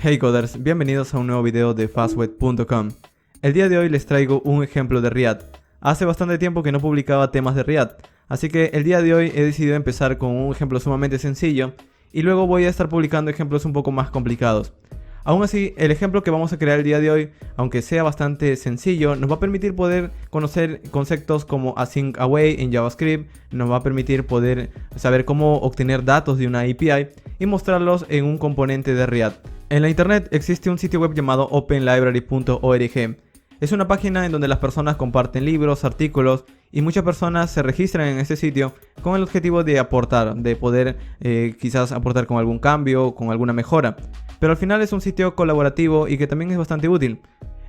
Hey coders, bienvenidos a un nuevo video de fastweb.com. El día de hoy les traigo un ejemplo de React. Hace bastante tiempo que no publicaba temas de React, así que el día de hoy he decidido empezar con un ejemplo sumamente sencillo y luego voy a estar publicando ejemplos un poco más complicados. Aún así, el ejemplo que vamos a crear el día de hoy, aunque sea bastante sencillo, nos va a permitir poder conocer conceptos como async await en JavaScript, nos va a permitir poder saber cómo obtener datos de una API y mostrarlos en un componente de React. En la internet existe un sitio web llamado openlibrary.org. Es una página en donde las personas comparten libros, artículos y muchas personas se registran en este sitio con el objetivo de aportar, de poder quizás aportar con algún cambio, con alguna mejora. Pero al final es un sitio colaborativo y que también es bastante útil.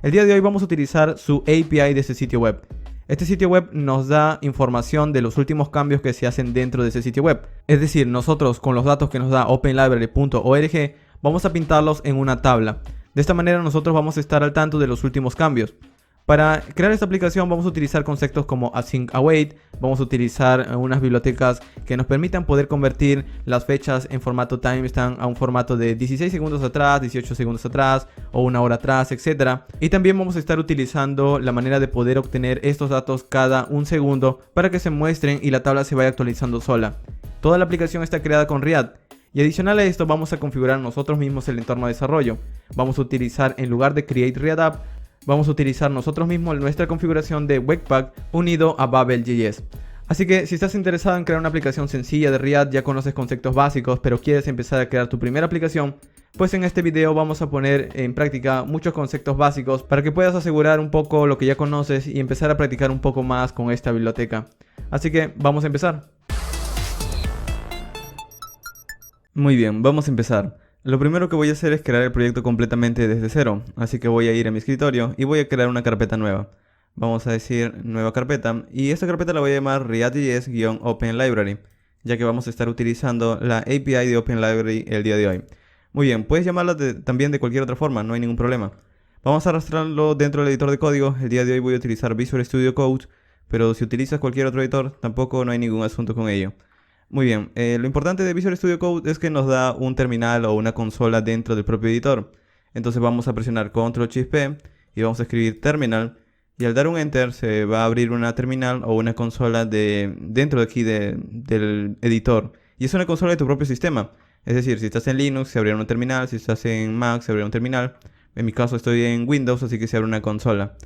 El día de hoy vamos a utilizar su API de ese sitio web. Este sitio web nos da información de los últimos cambios que se hacen dentro de ese sitio web. Es decir, nosotros con los datos que nos da openlibrary.org vamos a pintarlos en una tabla. De esta manera nosotros vamos a estar al tanto de los últimos cambios. Para crear esta aplicación vamos a utilizar conceptos como async await, vamos a utilizar unas bibliotecas que nos permitan poder convertir las fechas en formato timestamp a un formato de 16 segundos atrás, 18 segundos atrás o una hora atrás, etc. Y también vamos a estar utilizando la manera de poder obtener estos datos cada un segundo para que se muestren y la tabla se vaya actualizando sola. Toda la aplicación está creada con React. Y adicional a esto vamos a configurar nosotros mismos el entorno de desarrollo. Vamos a utilizar, en lugar de create React app, vamos a utilizar nosotros mismos nuestra configuración de Webpack unido a Babel.js. Así que si estás interesado en crear una aplicación sencilla de React, ya conoces conceptos básicos, pero quieres empezar a crear tu primera aplicación, pues en este video vamos a poner en práctica muchos conceptos básicos para que puedas asegurar un poco lo que ya conoces y empezar a practicar un poco más con esta biblioteca. Así que vamos a empezar. Muy bien, vamos a empezar. Lo primero que voy a hacer es crear el proyecto completamente desde cero, así que voy a ir a mi escritorio y voy a crear una carpeta nueva. Vamos a decir nueva carpeta y esta carpeta la voy a llamar React.js-OpenLibrary, ya que vamos a estar utilizando la API de OpenLibrary el día de hoy. Muy bien, puedes llamarla también de cualquier otra forma, no hay ningún problema. Vamos a arrastrarlo dentro del editor de código. El día de hoy voy a utilizar Visual Studio Code, pero si utilizas cualquier otro editor tampoco no hay ningún asunto con ello. Muy bien, lo importante de Visual Studio Code es que nos da un terminal o una consola dentro del propio editor. Entonces vamos a presionar Ctrl+P y vamos a escribir terminal. Y al dar un enter se va a abrir una terminal o una consola dentro de aquí del editor. Y es una consola de tu propio sistema. Es decir, si estás en Linux se abrirá una terminal, si estás en Mac se abrirá un terminal. En mi caso estoy en Windows, así que se abre una consola.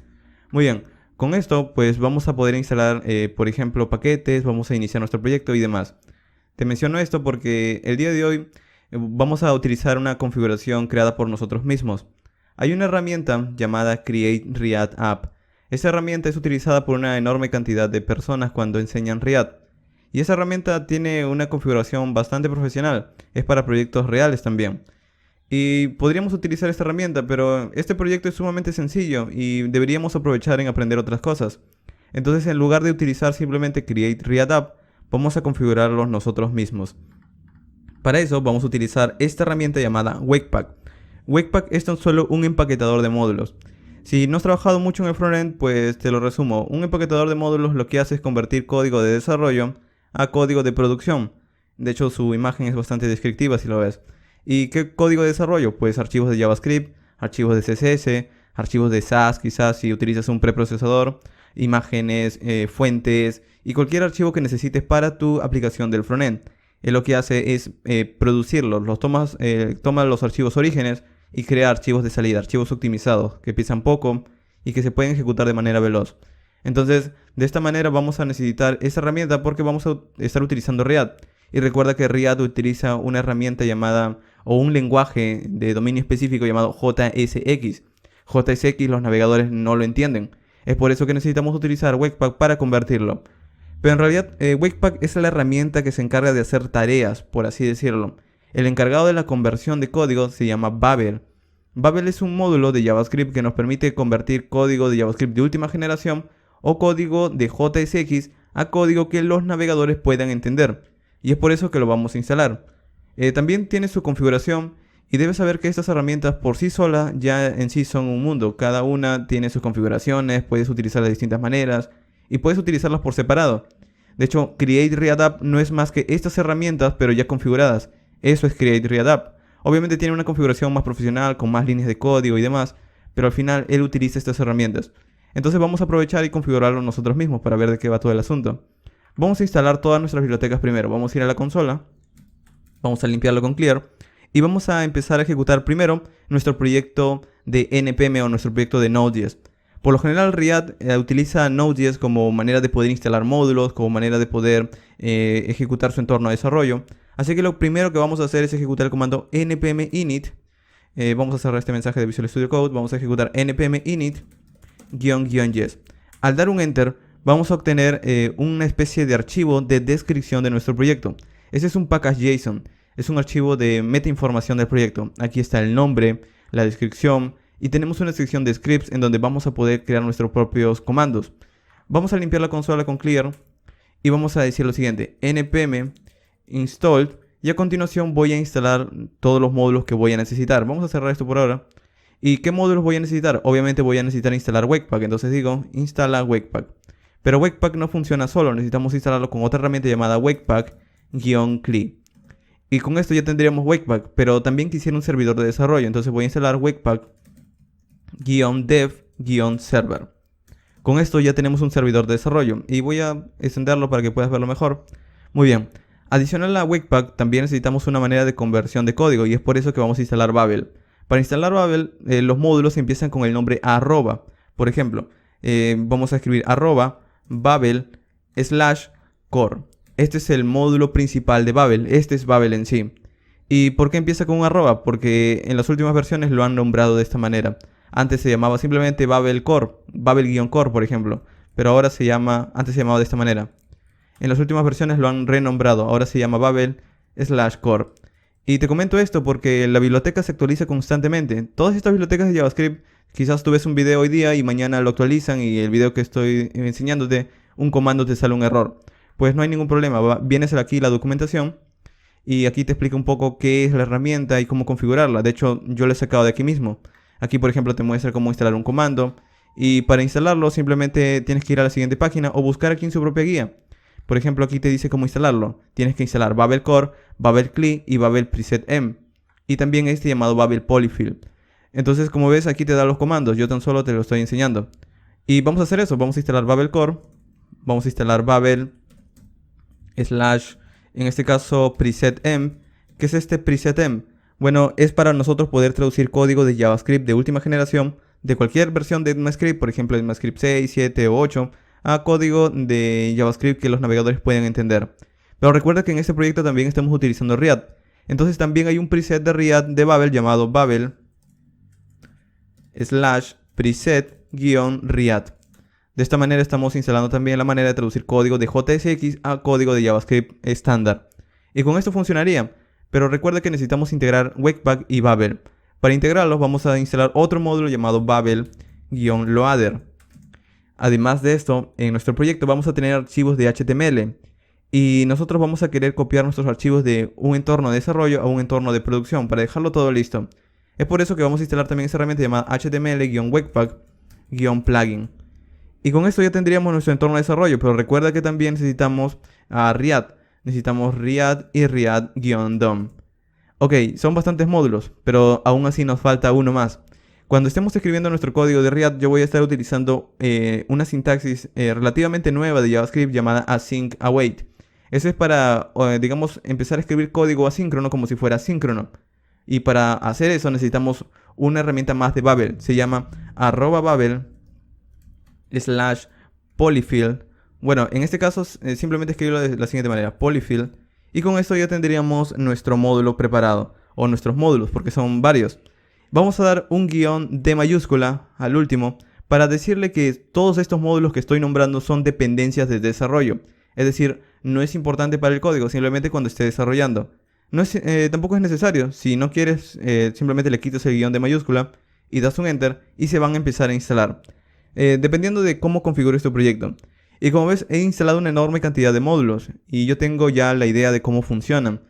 Muy bien, con esto pues vamos a poder instalar, por ejemplo, paquetes, vamos a iniciar nuestro proyecto y demás. Te menciono esto porque el día de hoy vamos a utilizar una configuración creada por nosotros mismos. Hay una herramienta llamada Create React App. Esa herramienta es utilizada por una enorme cantidad de personas cuando enseñan React. Y esa herramienta tiene una configuración bastante profesional. Es para proyectos reales también. Y podríamos utilizar esta herramienta, pero este proyecto es sumamente sencillo y deberíamos aprovechar en aprender otras cosas. Entonces, en lugar de utilizar simplemente Create React App, vamos a configurarlos nosotros mismos. Para eso vamos a utilizar esta herramienta llamada Webpack. Webpack es tan solo un empaquetador de módulos. Si no has trabajado mucho en el frontend, pues te lo resumo. Un empaquetador de módulos lo que hace es convertir código de desarrollo a código de producción. De hecho, su imagen es bastante descriptiva si lo ves. ¿Y qué código de desarrollo? Pues archivos de JavaScript, archivos de CSS, archivos de SAS, quizás si utilizas un preprocesador, imágenes, fuentes y cualquier archivo que necesites para tu aplicación del frontend. Lo que hace es producirlos, toma los archivos orígenes y crea archivos de salida, archivos optimizados que pesan poco y que se pueden ejecutar de manera veloz. Entonces, de esta manera vamos a necesitar esta herramienta porque vamos a estar utilizando React. Y recuerda que React utiliza una herramienta llamada, o un lenguaje de dominio específico llamado JSX. JSX los navegadores no lo entienden. Es por eso que necesitamos utilizar Webpack para convertirlo. Pero en realidad Webpack es la herramienta que se encarga de hacer tareas, por así decirlo. El encargado de la conversión de código se llama Babel. Babel es un módulo de JavaScript que nos permite convertir código de JavaScript de última generación o código de JSX a código que los navegadores puedan entender. Y es por eso que lo vamos a instalar. También tiene su configuración y debes saber que estas herramientas por sí solas ya en sí son un mundo. Cada una tiene sus configuraciones, puedes utilizarlas de distintas maneras y puedes utilizarlas por separado. De hecho, Create React App no es más que estas herramientas pero ya configuradas. Eso es Create React App. Obviamente tiene una configuración más profesional, con más líneas de código y demás, pero al final él utiliza estas herramientas. Entonces vamos a aprovechar y configurarlo nosotros mismos para ver de qué va todo el asunto. Vamos a instalar todas nuestras bibliotecas primero. Vamos a ir a la consola, vamos a limpiarlo con clear y vamos a empezar a ejecutar primero nuestro proyecto de NPM o nuestro proyecto de Node.js. Por lo general Riad utiliza Node.js como manera de poder instalar módulos, como manera de poder ejecutar su entorno de desarrollo. Así que lo primero que vamos a hacer es ejecutar el comando npm init. Vamos a cerrar este mensaje de Visual Studio Code. Vamos a ejecutar npm init --yes. Al dar un enter vamos a obtener una especie de archivo de descripción de nuestro proyecto. Ese es un package JSON. Es un archivo de metainformación del proyecto. Aquí está el nombre, la descripción y tenemos una sección de scripts en donde vamos a poder crear nuestros propios comandos. Vamos a limpiar la consola con clear y vamos a decir lo siguiente: npm installed, y a continuación voy a instalar todos los módulos que voy a necesitar. Vamos a cerrar esto por ahora. ¿Y qué módulos voy a necesitar? Obviamente voy a necesitar instalar Webpack, entonces digo instala Webpack. Pero Webpack no funciona solo, necesitamos instalarlo con otra herramienta llamada Webpack-CLI. Y con esto ya tendríamos Webpack, pero también quisiera un servidor de desarrollo, entonces voy a instalar Webpack-dev-server. Con esto ya tenemos un servidor de desarrollo y voy a extenderlo para que puedas verlo mejor. Muy bien. Adicional a Webpack también necesitamos una manera de conversión de código y es por eso que vamos a instalar Babel. Para instalar Babel los módulos empiezan con el nombre arroba. Por ejemplo, vamos a escribir arroba babel/core. Este es el módulo principal de Babel. Este es Babel en sí. ¿Y por qué empieza con un arroba? Porque en las últimas versiones lo han nombrado de esta manera. Antes se llamaba simplemente Babel Core, Babel-core por ejemplo. Pero ahora antes se llamaba de esta manera. En las últimas versiones lo han renombrado, ahora se llama Babel/core. Y te comento esto porque la biblioteca se actualiza constantemente. Todas estas bibliotecas de JavaScript, quizás tú ves un video hoy día y mañana lo actualizan y el video que estoy enseñándote, un comando te sale un error. Pues no hay ningún problema, vienes aquí a la documentación y aquí te explica un poco qué es la herramienta y cómo configurarla. De hecho, yo lo he sacado de aquí mismo. Aquí, por ejemplo, te muestra cómo instalar un comando y para instalarlo simplemente tienes que ir a la siguiente página o buscar aquí en su propia guía. Por ejemplo, aquí te dice cómo instalarlo. Tienes que instalar Babel Core, Babel CLI y Babel Preset M. Y también este llamado Babel Polyfill. Entonces, como ves, aquí te da los comandos. Yo tan solo te lo estoy enseñando. Y vamos a hacer eso. Vamos a instalar Babel Core. Vamos a instalar Babel / en este caso Preset M. ¿Qué es este Preset M? Bueno, es para nosotros poder traducir código de JavaScript de última generación, de cualquier versión de ECMAScript, por ejemplo ECMAScript 6, 7 o 8, a código de JavaScript que los navegadores pueden entender. Pero recuerda que en este proyecto también estamos utilizando Riad. Entonces también hay un preset de Riad de Babel llamado Babel/preset-riad. De esta manera estamos instalando también la manera de traducir código de JSX a código de JavaScript estándar. Y con esto funcionaría. Pero recuerda que necesitamos integrar Webpack y Babel. Para integrarlos vamos a instalar otro módulo llamado Babel-loader. Además de esto, en nuestro proyecto vamos a tener archivos de HTML y nosotros vamos a querer copiar nuestros archivos de un entorno de desarrollo a un entorno de producción para dejarlo todo listo. Es por eso que vamos a instalar también esa herramienta llamada HTML-Webpack-plugin. Y con esto ya tendríamos nuestro entorno de desarrollo, pero recuerda que también necesitamos Riad. Necesitamos Riad y Riad-DOM. Ok, son bastantes módulos, pero aún así nos falta uno más. Cuando estemos escribiendo nuestro código de Riad, yo voy a estar utilizando una sintaxis relativamente nueva de JavaScript llamada async await. Eso es para, digamos, empezar a escribir código asíncrono como si fuera síncrono. Y para hacer eso necesitamos una herramienta más de Babel. Se llama @babel/polyfill. Bueno, en este caso simplemente escribirlo de la siguiente manera: polyfill. Y con esto ya tendríamos nuestro módulo preparado. O nuestros módulos, porque son varios. Vamos a dar un guión de mayúscula al último para decirle que todos estos módulos que estoy nombrando son dependencias de desarrollo. Es decir, no es importante para el código, simplemente cuando esté desarrollando. Tampoco es necesario. Si no quieres, simplemente le quitas el guión de mayúscula y das un enter y se van a empezar a instalar. Dependiendo de cómo configures tu proyecto. Y como ves, he instalado una enorme cantidad de módulos y yo tengo ya la idea de cómo funcionan.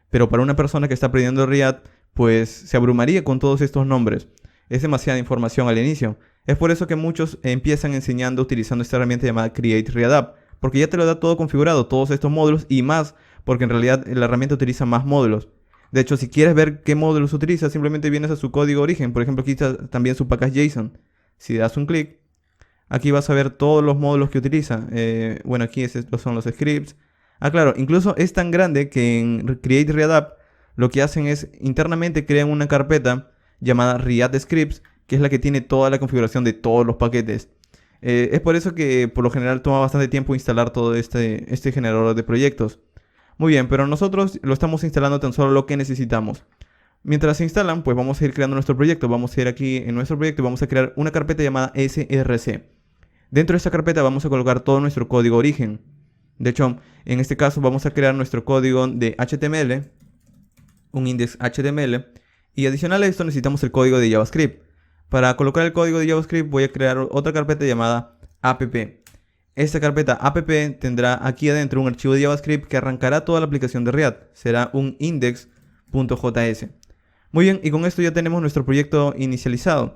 Pero para una persona que está aprendiendo Riad, pues se abrumaría con todos estos nombres. Es demasiada información al inicio. Es por eso que muchos empiezan enseñando utilizando esta herramienta llamada Create Riad App, porque ya te lo da todo configurado, todos estos módulos y más, porque en realidad la herramienta utiliza más módulos. De hecho, si quieres ver qué módulos utiliza, simplemente vienes a su código origen. Por ejemplo, aquí está también su package JSON. Si das un clic, aquí vas a ver todos los módulos que utiliza. Bueno, aquí estos son los scripts. Ah, claro, incluso es tan grande que en Create React lo que hacen es internamente crean una carpeta llamada React Scripts, que es la que tiene toda la configuración de todos los paquetes. Es por eso que por lo general toma bastante tiempo instalar todo este generador de proyectos. Muy bien, pero nosotros lo estamos instalando tan solo lo que necesitamos. Mientras se instalan, pues vamos a ir creando nuestro proyecto. Vamos a ir aquí en nuestro proyecto y vamos a crear una carpeta llamada src. Dentro de esta carpeta vamos a colocar todo nuestro código origen. De hecho, en este caso vamos a crear nuestro código de HTML, un index HTML, y adicional a esto necesitamos el código de JavaScript. Para colocar el código de JavaScript voy a crear otra carpeta llamada app. Esta carpeta app tendrá aquí adentro un archivo de JavaScript que arrancará toda la aplicación de React. Será un index.js. Muy bien, y con esto ya tenemos nuestro proyecto inicializado.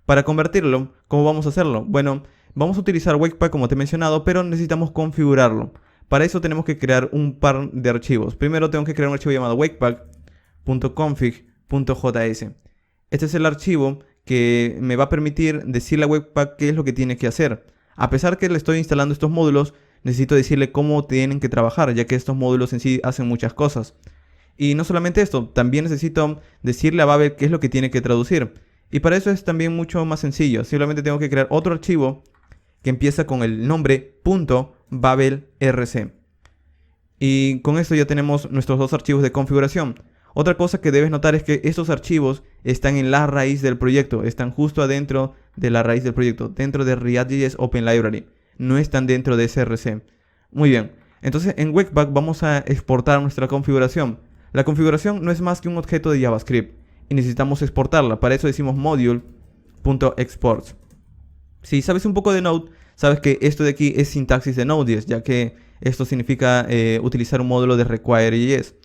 Para convertirlo, ¿cómo vamos a hacerlo? Bueno, vamos a utilizar Webpack como te he mencionado, pero necesitamos configurarlo. Para eso tenemos que crear un par de archivos. Primero tengo que crear un archivo llamado webpack.config.js. Este es el archivo que me va a permitir decirle a Webpack qué es lo que tiene que hacer. A pesar que le estoy instalando estos módulos, necesito decirle cómo tienen que trabajar, ya que estos módulos en sí hacen muchas cosas. Y no solamente esto, también necesito decirle a Babel qué es lo que tiene que traducir. Y para eso es también mucho más sencillo. Simplemente tengo que crear otro archivo que empieza con el nombre .babelrc. Y con esto ya tenemos nuestros dos archivos de configuración. Otra cosa que debes notar es que estos archivos están en la raíz del proyecto. Están justo adentro de la raíz del proyecto, dentro de React.js Open Library. No están dentro de src. Muy bien. Entonces en Webpack vamos a exportar nuestra configuración. La configuración no es más que un objeto de JavaScript y necesitamos exportarla. Para eso decimos module.export. Si sabes un poco de Node, sabes que esto de aquí es sintaxis de Node.js, ya que esto significa utilizar un módulo de require.js.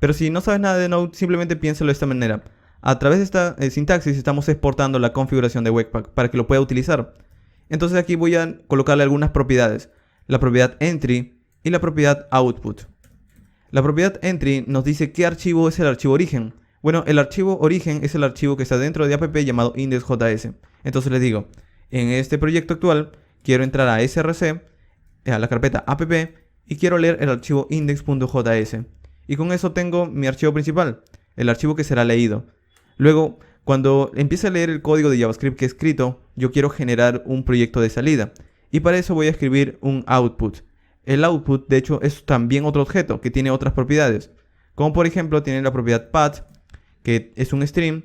Pero si no sabes nada de Node, simplemente piénsalo de esta manera. A través de esta sintaxis estamos exportando la configuración de Webpack para que lo pueda utilizar. Entonces aquí voy a colocarle algunas propiedades. La propiedad entry y la propiedad output. La propiedad entry nos dice qué archivo es el archivo origen. Bueno, el archivo origen es el archivo que está dentro de app llamado index.js. Entonces les digo, en este proyecto actual quiero entrar a src, a la carpeta app, y quiero leer el archivo index.js. Y con eso tengo mi archivo principal, el archivo que será leído. Luego, cuando empiece a leer el código de JavaScript que he escrito, yo quiero generar un proyecto de salida. Y para eso voy a escribir un output. El output, de hecho, es también otro objeto que tiene otras propiedades. Como por ejemplo, tiene la propiedad path, que es un string,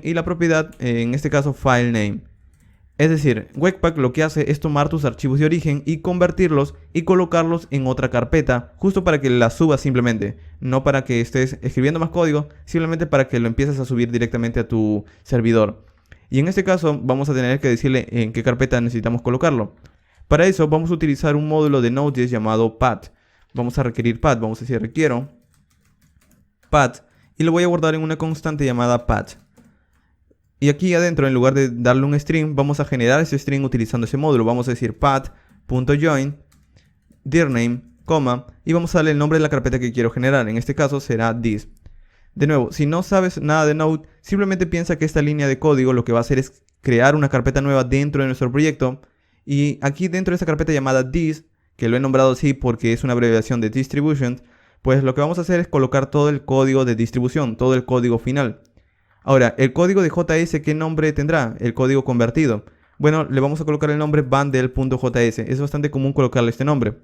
y la propiedad, en este caso, filename. Es decir, Webpack lo que hace es tomar tus archivos de origen y convertirlos y colocarlos en otra carpeta, justo para que la subas simplemente. No para que estés escribiendo más código, simplemente para que lo empieces a subir directamente a tu servidor. Y en este caso vamos a tener que decirle en qué carpeta necesitamos colocarlo. Para eso vamos a utilizar un módulo de Node.js llamado path. Vamos a requerir path, vamos a decir requiero path y lo voy a guardar en una constante llamada path. Y aquí adentro, en lugar de darle un string, vamos a generar ese string utilizando ese módulo. Vamos a decir path.join dirname, y vamos a darle el nombre de la carpeta que quiero generar. En este caso será this. De nuevo, si no sabes nada de Node, simplemente piensa que esta línea de código lo que va a hacer es crear una carpeta nueva dentro de nuestro proyecto. Y aquí dentro de esta carpeta llamada this, que lo he nombrado así porque es una abreviación de distribution, pues lo que vamos a hacer es colocar todo el código de distribución, todo el código final. Ahora, el código de JS, ¿qué nombre tendrá? El código convertido. Bueno, le vamos a colocar el nombre bundle.js. Es bastante común colocarle este nombre.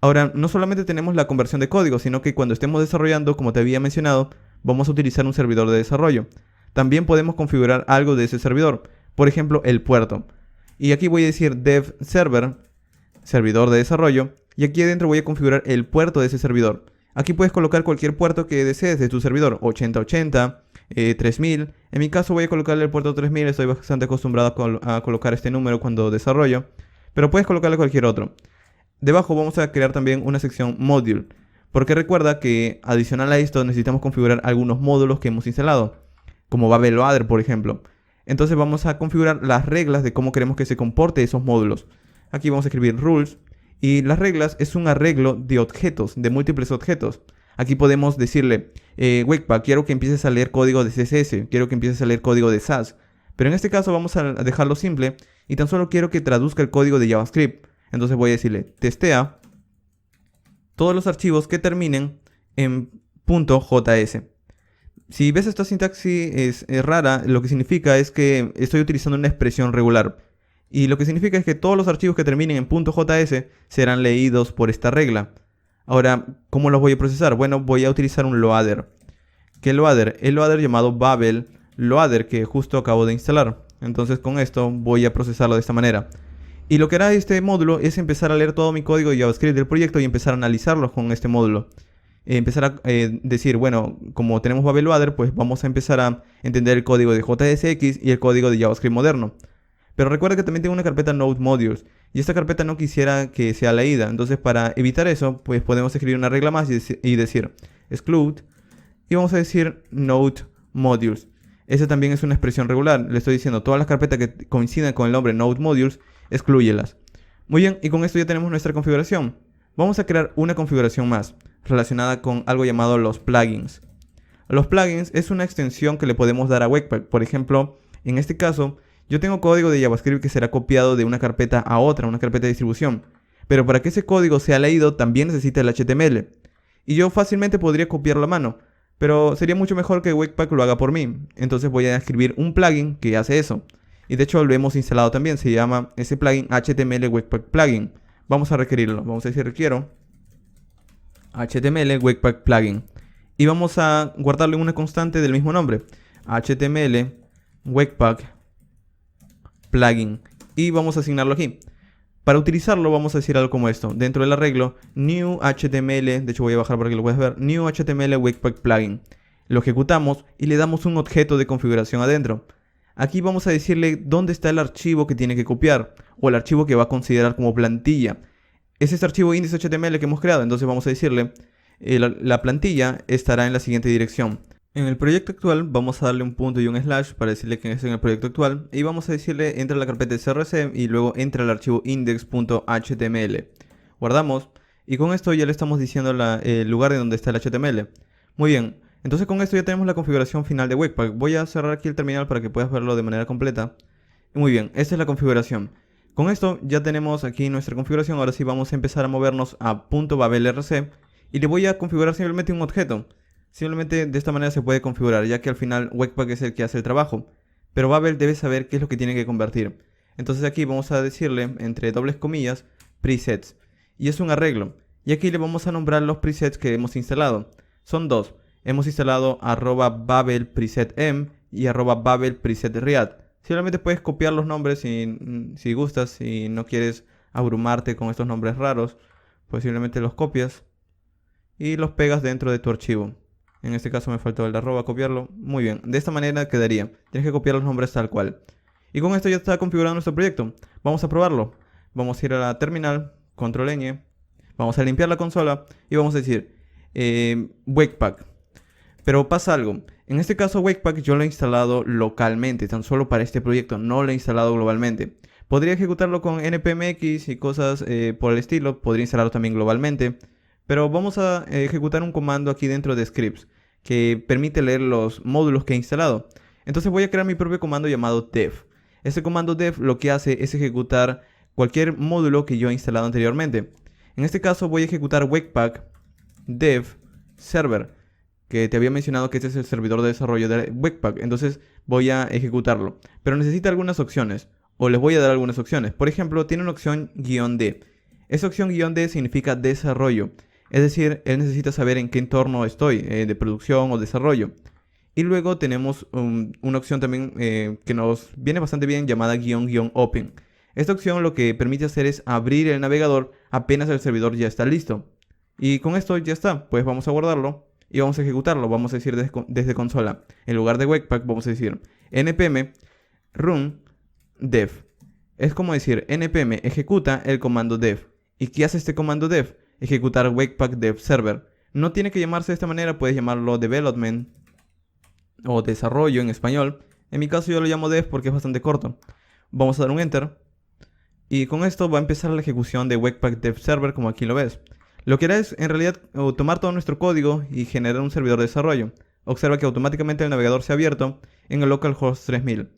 Ahora, no solamente tenemos la conversión de código, sino que cuando estemos desarrollando, como te había mencionado, vamos a utilizar un servidor de desarrollo. También podemos configurar algo de ese servidor. Por ejemplo, el puerto. Y aquí voy a decir dev server, servidor de desarrollo. Y aquí adentro voy a configurar el puerto de ese servidor. Aquí puedes colocar cualquier puerto que desees de tu servidor. 8080. 3000. En mi caso voy a colocarle el puerto 3000. Estoy bastante acostumbrado a colocar este número cuando desarrollo, pero puedes colocarle cualquier otro. Debajo vamos a crear también una sección module, porque recuerda que adicional a esto necesitamos configurar algunos módulos que hemos instalado, como Babel Loader, por ejemplo. Entonces vamos a configurar las reglas de cómo queremos que se comporte esos módulos. Aquí vamos a escribir rules, y las reglas es un arreglo de objetos, de múltiples objetos. Aquí podemos decirle, Webpack, quiero que empieces a leer código de CSS, quiero que empieces a leer código de Sass. Pero en este caso vamos a dejarlo simple y tan solo quiero que traduzca el código de JavaScript. Entonces voy a decirle, testea todos los archivos que terminen en .js. Si ves esta sintaxis es rara, lo que significa es que estoy utilizando una expresión regular. Y lo que significa es que todos los archivos que terminen en .js serán leídos por esta regla. Ahora, ¿cómo los voy a procesar? Bueno, voy a utilizar un loader. ¿Qué loader? El loader llamado Babel Loader, que justo acabo de instalar. Entonces con esto voy a procesarlo de esta manera. Y lo que hará este módulo es empezar a leer todo mi código de JavaScript del proyecto y empezar a analizarlo con este módulo. Empezar a decir, bueno, como tenemos Babel Loader, pues vamos a empezar a entender el código de JSX y el código de JavaScript moderno. Pero recuerda que también tengo una carpeta Node Modules y esta carpeta no quisiera que sea leída. Entonces para evitar eso, pues podemos escribir una regla más y decir exclude y vamos a decir Node Modules. Esa también es una expresión regular. Le estoy diciendo todas las carpetas que coincidan con el nombre Node Modules, exclúyelas. Muy bien, y con esto ya tenemos nuestra configuración. Vamos a crear una configuración más relacionada con algo llamado los plugins. Los plugins es una extensión que le podemos dar a Webpack. Por ejemplo, en este caso, yo tengo código de JavaScript que será copiado de una carpeta a otra, una carpeta de distribución. Pero para que ese código sea leído también necesita el HTML. Y yo fácilmente podría copiarlo a mano, pero sería mucho mejor que Webpack lo haga por mí. Entonces voy a escribir un plugin que hace eso. Y de hecho lo hemos instalado también, se llama ese plugin HTML Webpack Plugin. Vamos a requerirlo, vamos a decir requiero HTML Webpack Plugin. Y vamos a guardarle una constante del mismo nombre, HTML Webpack Plugin. Y vamos a asignarlo aquí. Para utilizarlo vamos a decir algo como esto. Dentro del arreglo, new HTML, de hecho voy a bajar para que lo puedas ver, new HTML Webpack Plugin. Lo ejecutamos y le damos un objeto de configuración adentro. Aquí vamos a decirle dónde está el archivo que tiene que copiar o el archivo que va a considerar como plantilla. Es este archivo index.html que hemos creado, entonces vamos a decirle la plantilla estará en la siguiente dirección. En el proyecto actual vamos a darle un punto y un slash para decirle que es en el proyecto actual y vamos a decirle entra a la carpeta de CRC y luego entra al archivo index.html. Guardamos y con esto ya le estamos diciendo el lugar de donde está el HTML. Muy bien, entonces con esto ya tenemos la configuración final de Webpack. Voy a cerrar aquí el terminal para que puedas verlo de manera completa. Muy bien, esta es la configuración. Con esto ya tenemos aquí nuestra configuración. Ahora sí vamos a empezar a movernos a .babelrc y le voy a configurar simplemente un objeto. Simplemente de esta manera se puede configurar, ya que al final Webpack es el que hace el trabajo. Pero Babel debe saber qué es lo que tiene que convertir. Entonces aquí vamos a decirle, entre dobles comillas, presets. Y es un arreglo. Y aquí le vamos a nombrar los presets que hemos instalado. Son dos. Hemos instalado @babel preset_em y @babel preset_react. Simplemente puedes copiar los nombres si gustas, si no quieres abrumarte con estos nombres raros. Pues simplemente los copias y los pegas dentro de tu archivo. En este caso me faltó el de arroba, copiarlo. Muy bien, de esta manera quedaría. Tienes que copiar los nombres tal cual. Y con esto ya está configurado nuestro proyecto. Vamos a probarlo. Vamos a ir a la terminal, control Ñ. Vamos a limpiar la consola y vamos a decir Webpack. Pero pasa algo. En este caso Webpack yo lo he instalado localmente, tan solo para este proyecto. No lo he instalado globalmente. Podría ejecutarlo con npmx y cosas por el estilo. Podría instalarlo también globalmente. Pero vamos a ejecutar un comando aquí dentro de scripts que permite leer los módulos que he instalado. Entonces voy a crear mi propio comando llamado dev. Este comando dev lo que hace es ejecutar cualquier módulo que yo he instalado anteriormente. En este caso voy a ejecutar webpack dev server, que te había mencionado que este es el servidor de desarrollo de Webpack. Entonces voy a ejecutarlo. Pero necesita algunas opciones, o les voy a dar algunas opciones. Por ejemplo, tiene una opción "-d". Esa opción "-d" significa desarrollo. Es decir, él necesita saber en qué entorno estoy, de producción o desarrollo. Y luego tenemos una opción también que nos viene bastante bien llamada "-open". Esta opción lo que permite hacer es abrir el navegador apenas el servidor ya está listo. Y con esto ya está, pues vamos a guardarlo y vamos a ejecutarlo. Vamos a decir desde consola, en lugar de Webpack vamos a decir npm run dev. Es como decir npm ejecuta el comando dev. ¿Y qué hace este comando dev? Ejecutar webpack dev server. No tiene que llamarse de esta manera, puedes llamarlo development o desarrollo en español. En mi caso yo lo llamo dev porque es bastante corto. Vamos a dar un enter y con esto va a empezar la ejecución de webpack dev server, como aquí lo ves. Lo que hará es en realidad tomar todo nuestro código y generar un servidor de desarrollo. Observa que automáticamente el navegador se ha abierto en el localhost 3000.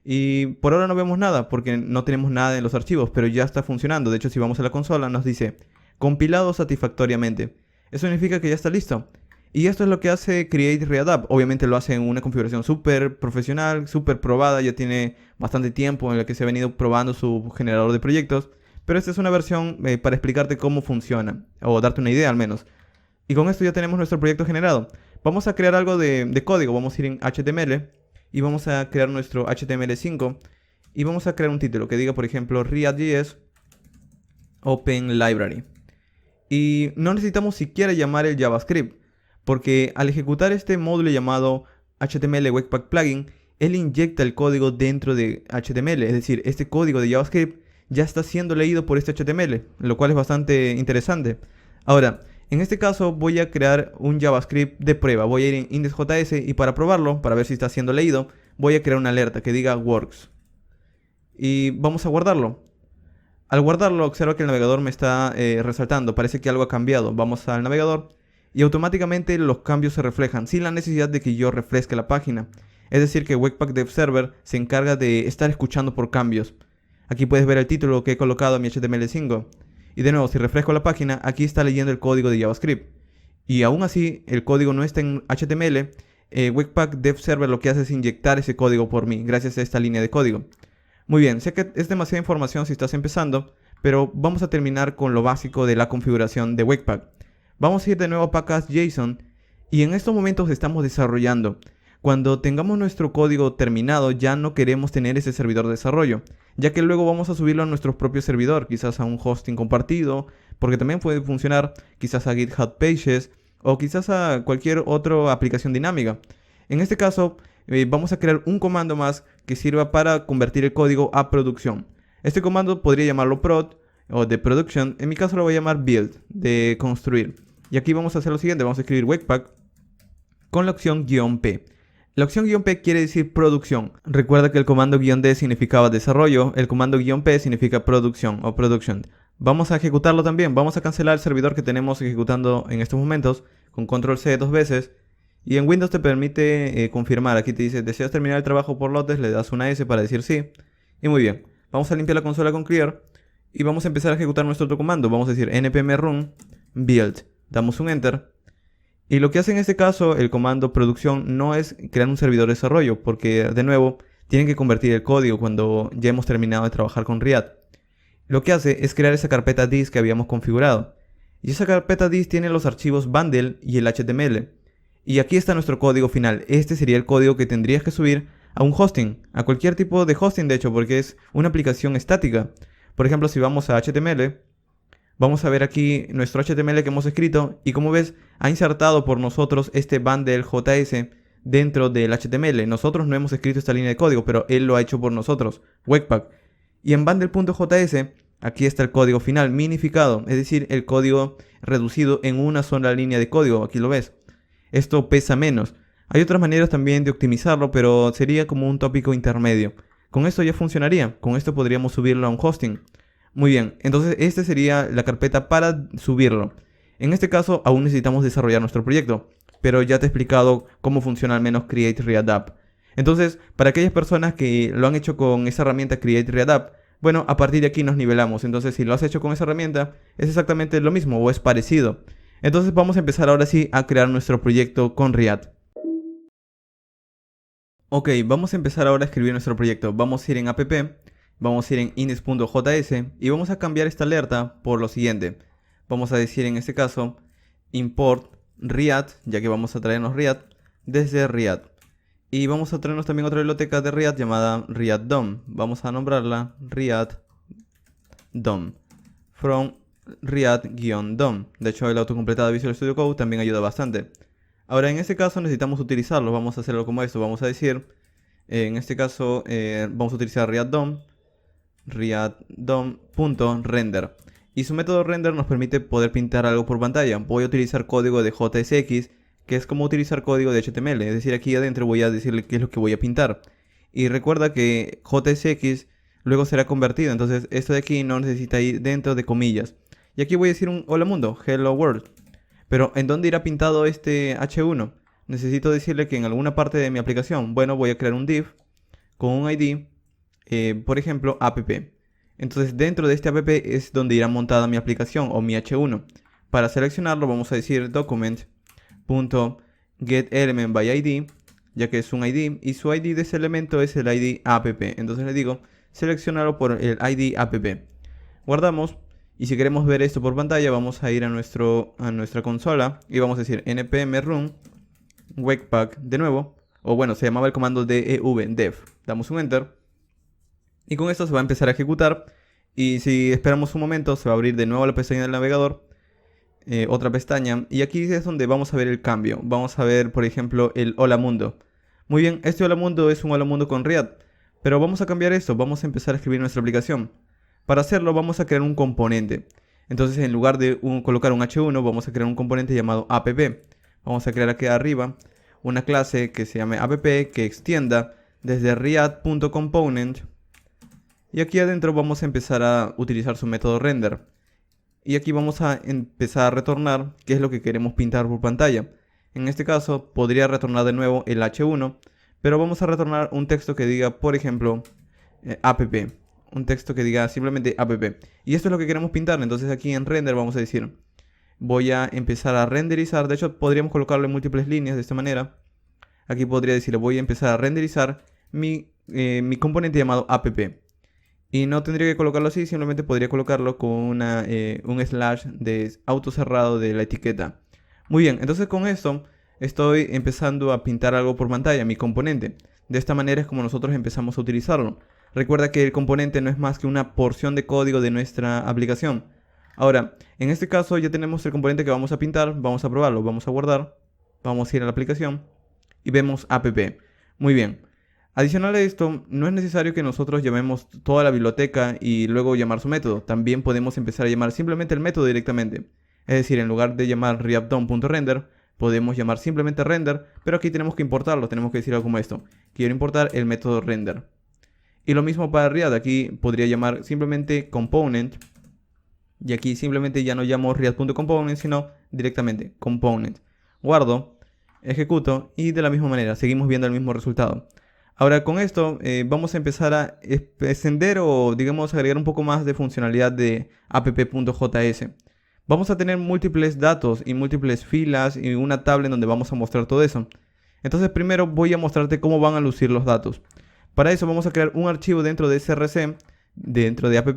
Y por ahora no vemos nada porque no tenemos nada en los archivos, pero ya está funcionando. De hecho, si vamos a la consola nos dice compilado satisfactoriamente. Eso significa que ya está listo. Y esto es lo que hace Create React App. Obviamente lo hace en una configuración súper profesional, súper probada. Ya tiene bastante tiempo en la que se ha venido probando su generador de proyectos. Pero esta es una versión para explicarte cómo funciona, o darte una idea al menos. Y con esto ya tenemos nuestro proyecto generado. Vamos a crear algo de código. Vamos a ir en HTML y vamos a crear nuestro HTML5. Y vamos a crear un título que diga, por ejemplo, React.js Open Library. Y no necesitamos siquiera llamar el JavaScript, porque al ejecutar este módulo llamado HTML Webpack Plugin, él inyecta el código dentro de HTML. Es decir, este código de JavaScript ya está siendo leído por este HTML, lo cual es bastante interesante. Ahora, en este caso voy a crear un JavaScript de prueba. Voy a ir en index.js y para probarlo, para ver si está siendo leído, voy a crear una alerta que diga works. Y vamos a guardarlo. Al guardarlo, observa que el navegador me está resaltando. Parece que algo ha cambiado. Vamos al navegador y automáticamente los cambios se reflejan sin la necesidad de que yo refresque la página. Es decir, que Webpack Dev Server se encarga de estar escuchando por cambios. Aquí puedes ver el título que he colocado en mi HTML5. Y de nuevo, si refresco la página, aquí está leyendo el código de JavaScript. Y aún así, el código no está en HTML. Webpack Dev Server lo que hace es inyectar ese código por mí, gracias a esta línea de código. Muy bien, sé que es demasiada información si estás empezando, pero vamos a terminar con lo básico de la configuración de Webpack. Vamos a ir de nuevo a package.json y en estos momentos estamos desarrollando. Cuando tengamos nuestro código terminado ya no queremos tener ese servidor de desarrollo, ya que luego vamos a subirlo a nuestro propio servidor, quizás a un hosting compartido, porque también puede funcionar quizás a GitHub Pages o quizás a cualquier otra aplicación dinámica. En este caso vamos a crear un comando más que sirva para convertir el código a producción. Este comando podría llamarlo prod o de production, en mi caso lo voy a llamar build, de construir. Y aquí vamos a hacer lo siguiente, vamos a escribir Webpack con la opción "-p". La opción "-p" quiere decir producción. Recuerda que el comando "-d" significaba desarrollo, el comando "-p" significa producción o production. Vamos a ejecutarlo también, vamos a cancelar el servidor que tenemos ejecutando en estos momentos con control C dos veces. Y en Windows te permite confirmar, aquí te dice "¿Deseas terminar el trabajo por lotes?", le das una S para decir sí. Y muy bien, vamos a limpiar la consola con clear y vamos a empezar a ejecutar nuestro otro comando. Vamos a decir npm run build, damos un enter. Y lo que hace en este caso el comando producción no es crear un servidor de desarrollo, porque de nuevo tienen que convertir el código cuando ya hemos terminado de trabajar con React. Lo que hace es crear esa carpeta dis que habíamos configurado. Y esa carpeta dis tiene los archivos bundle y el HTML. Y aquí está nuestro código final. Este sería el código que tendrías que subir a un hosting, a cualquier tipo de hosting de hecho, porque es una aplicación estática. Por ejemplo, si vamos a HTML, vamos a ver aquí nuestro HTML que hemos escrito y como ves ha insertado por nosotros este bundle JS dentro del HTML. Nosotros no hemos escrito esta línea de código, pero él lo ha hecho por nosotros, Webpack. Y en bundle.js aquí está el código final minificado, es decir, el código reducido en una sola línea de código, aquí lo ves. Esto pesa menos. Hay otras maneras también de optimizarlo, pero sería como un tópico intermedio. Con esto ya funcionaría, con esto podríamos subirlo a un hosting. Muy bien, entonces esta sería la carpeta para subirlo. En este caso aún necesitamos desarrollar nuestro proyecto, pero ya te he explicado cómo funciona al menos Create React App. Entonces, para aquellas personas que lo han hecho con esa herramienta Create React App, bueno, a partir de aquí nos nivelamos. Entonces, si lo has hecho con esa herramienta, es exactamente lo mismo o es parecido. Entonces vamos a empezar ahora sí a crear nuestro proyecto con React. Ok, vamos a empezar ahora a escribir nuestro proyecto. Vamos a ir en app, vamos a ir en index.js y vamos a cambiar esta alerta por lo siguiente. Vamos a decir en este caso import React, ya que vamos a traernos React desde React. Y vamos a traernos también otra biblioteca de React llamada React DOM. Vamos a nombrarla React DOM from React-DOM. De hecho, el autocompletado de Visual Studio Code también ayuda bastante. Ahora, en este caso necesitamos utilizarlo. Vamos a hacerlo como esto. Vamos a decir, en este caso, vamos a utilizar React DOM.render. Y su método render nos permite poder pintar algo por pantalla. Voy a utilizar código de JSX, que es como utilizar código de HTML. Es decir, aquí adentro voy a decirle qué es lo que voy a pintar. Y recuerda que JSX luego será convertido. Entonces, esto de aquí no necesita ir dentro de comillas. Y aquí voy a decir un hola mundo, hello world. Pero ¿en dónde irá pintado este H1? Necesito decirle que en alguna parte de mi aplicación, bueno, voy a crear un div con un ID, por ejemplo, app. Entonces dentro de este app es donde irá montada mi aplicación o mi H1. Para seleccionarlo vamos a decir document.getElementById, ya que es un ID y su ID de ese elemento es el ID app. Entonces le digo seleccionarlo por el ID app. Guardamos y si queremos ver esto por pantalla vamos a ir a nuestra consola y vamos a decir npm run webpack de nuevo, o bueno, se llamaba el comando dev. Damos un enter y con esto se va a empezar a ejecutar. Y si esperamos un momento se va a abrir de nuevo la pestaña del navegador, otra pestaña, y aquí es donde vamos a ver el cambio. Vamos a ver por ejemplo el hola mundo. Muy bien, este hola mundo es un hola mundo con React, pero vamos a cambiar esto, vamos a empezar a escribir nuestra aplicación. Para hacerlo vamos a crear un componente. Entonces en lugar de colocar un H1 vamos a crear un componente llamado app. Vamos a crear aquí arriba una clase que se llame app que extienda desde react.component. Y aquí adentro vamos a empezar a utilizar su método render. Y aquí vamos a empezar a retornar qué es lo que queremos pintar por pantalla. En este caso podría retornar de nuevo el H1, pero vamos a retornar un texto que diga, por ejemplo, app. Un texto que diga simplemente app. Y esto es lo que queremos pintar. Entonces aquí en render vamos a decir, voy a empezar a renderizar. De hecho podríamos colocarlo en múltiples líneas de esta manera. Aquí podría decir, voy a empezar a renderizar mi componente llamado app. Y no tendría que colocarlo así, simplemente podría colocarlo con un slash de auto cerrado de la etiqueta. Muy bien, entonces con esto estoy empezando a pintar algo por pantalla, mi componente. De esta manera es como nosotros empezamos a utilizarlo. Recuerda que el componente no es más que una porción de código de nuestra aplicación. Ahora, en este caso ya tenemos el componente que vamos a pintar, vamos a probarlo, vamos a guardar, vamos a ir a la aplicación y vemos app. Muy bien. Adicional a esto, no es necesario que nosotros llamemos toda la biblioteca y luego llamar su método. También podemos empezar a llamar simplemente el método directamente. Es decir, en lugar de llamar react.dom.render, podemos llamar simplemente render, pero aquí tenemos que importarlo. Tenemos que decir algo como esto. Quiero importar el método render. Y lo mismo para React. Aquí podría llamar simplemente component. Y aquí simplemente ya no llamo react.component, sino directamente component. Guardo, ejecuto y de la misma manera seguimos viendo el mismo resultado. Ahora con esto vamos a empezar a extender o digamos agregar un poco más de funcionalidad de app.js. Vamos a tener múltiples datos y múltiples filas y una tabla en donde vamos a mostrar todo eso. Entonces primero voy a mostrarte cómo van a lucir los datos. Para eso vamos a crear un archivo dentro de src, dentro de app,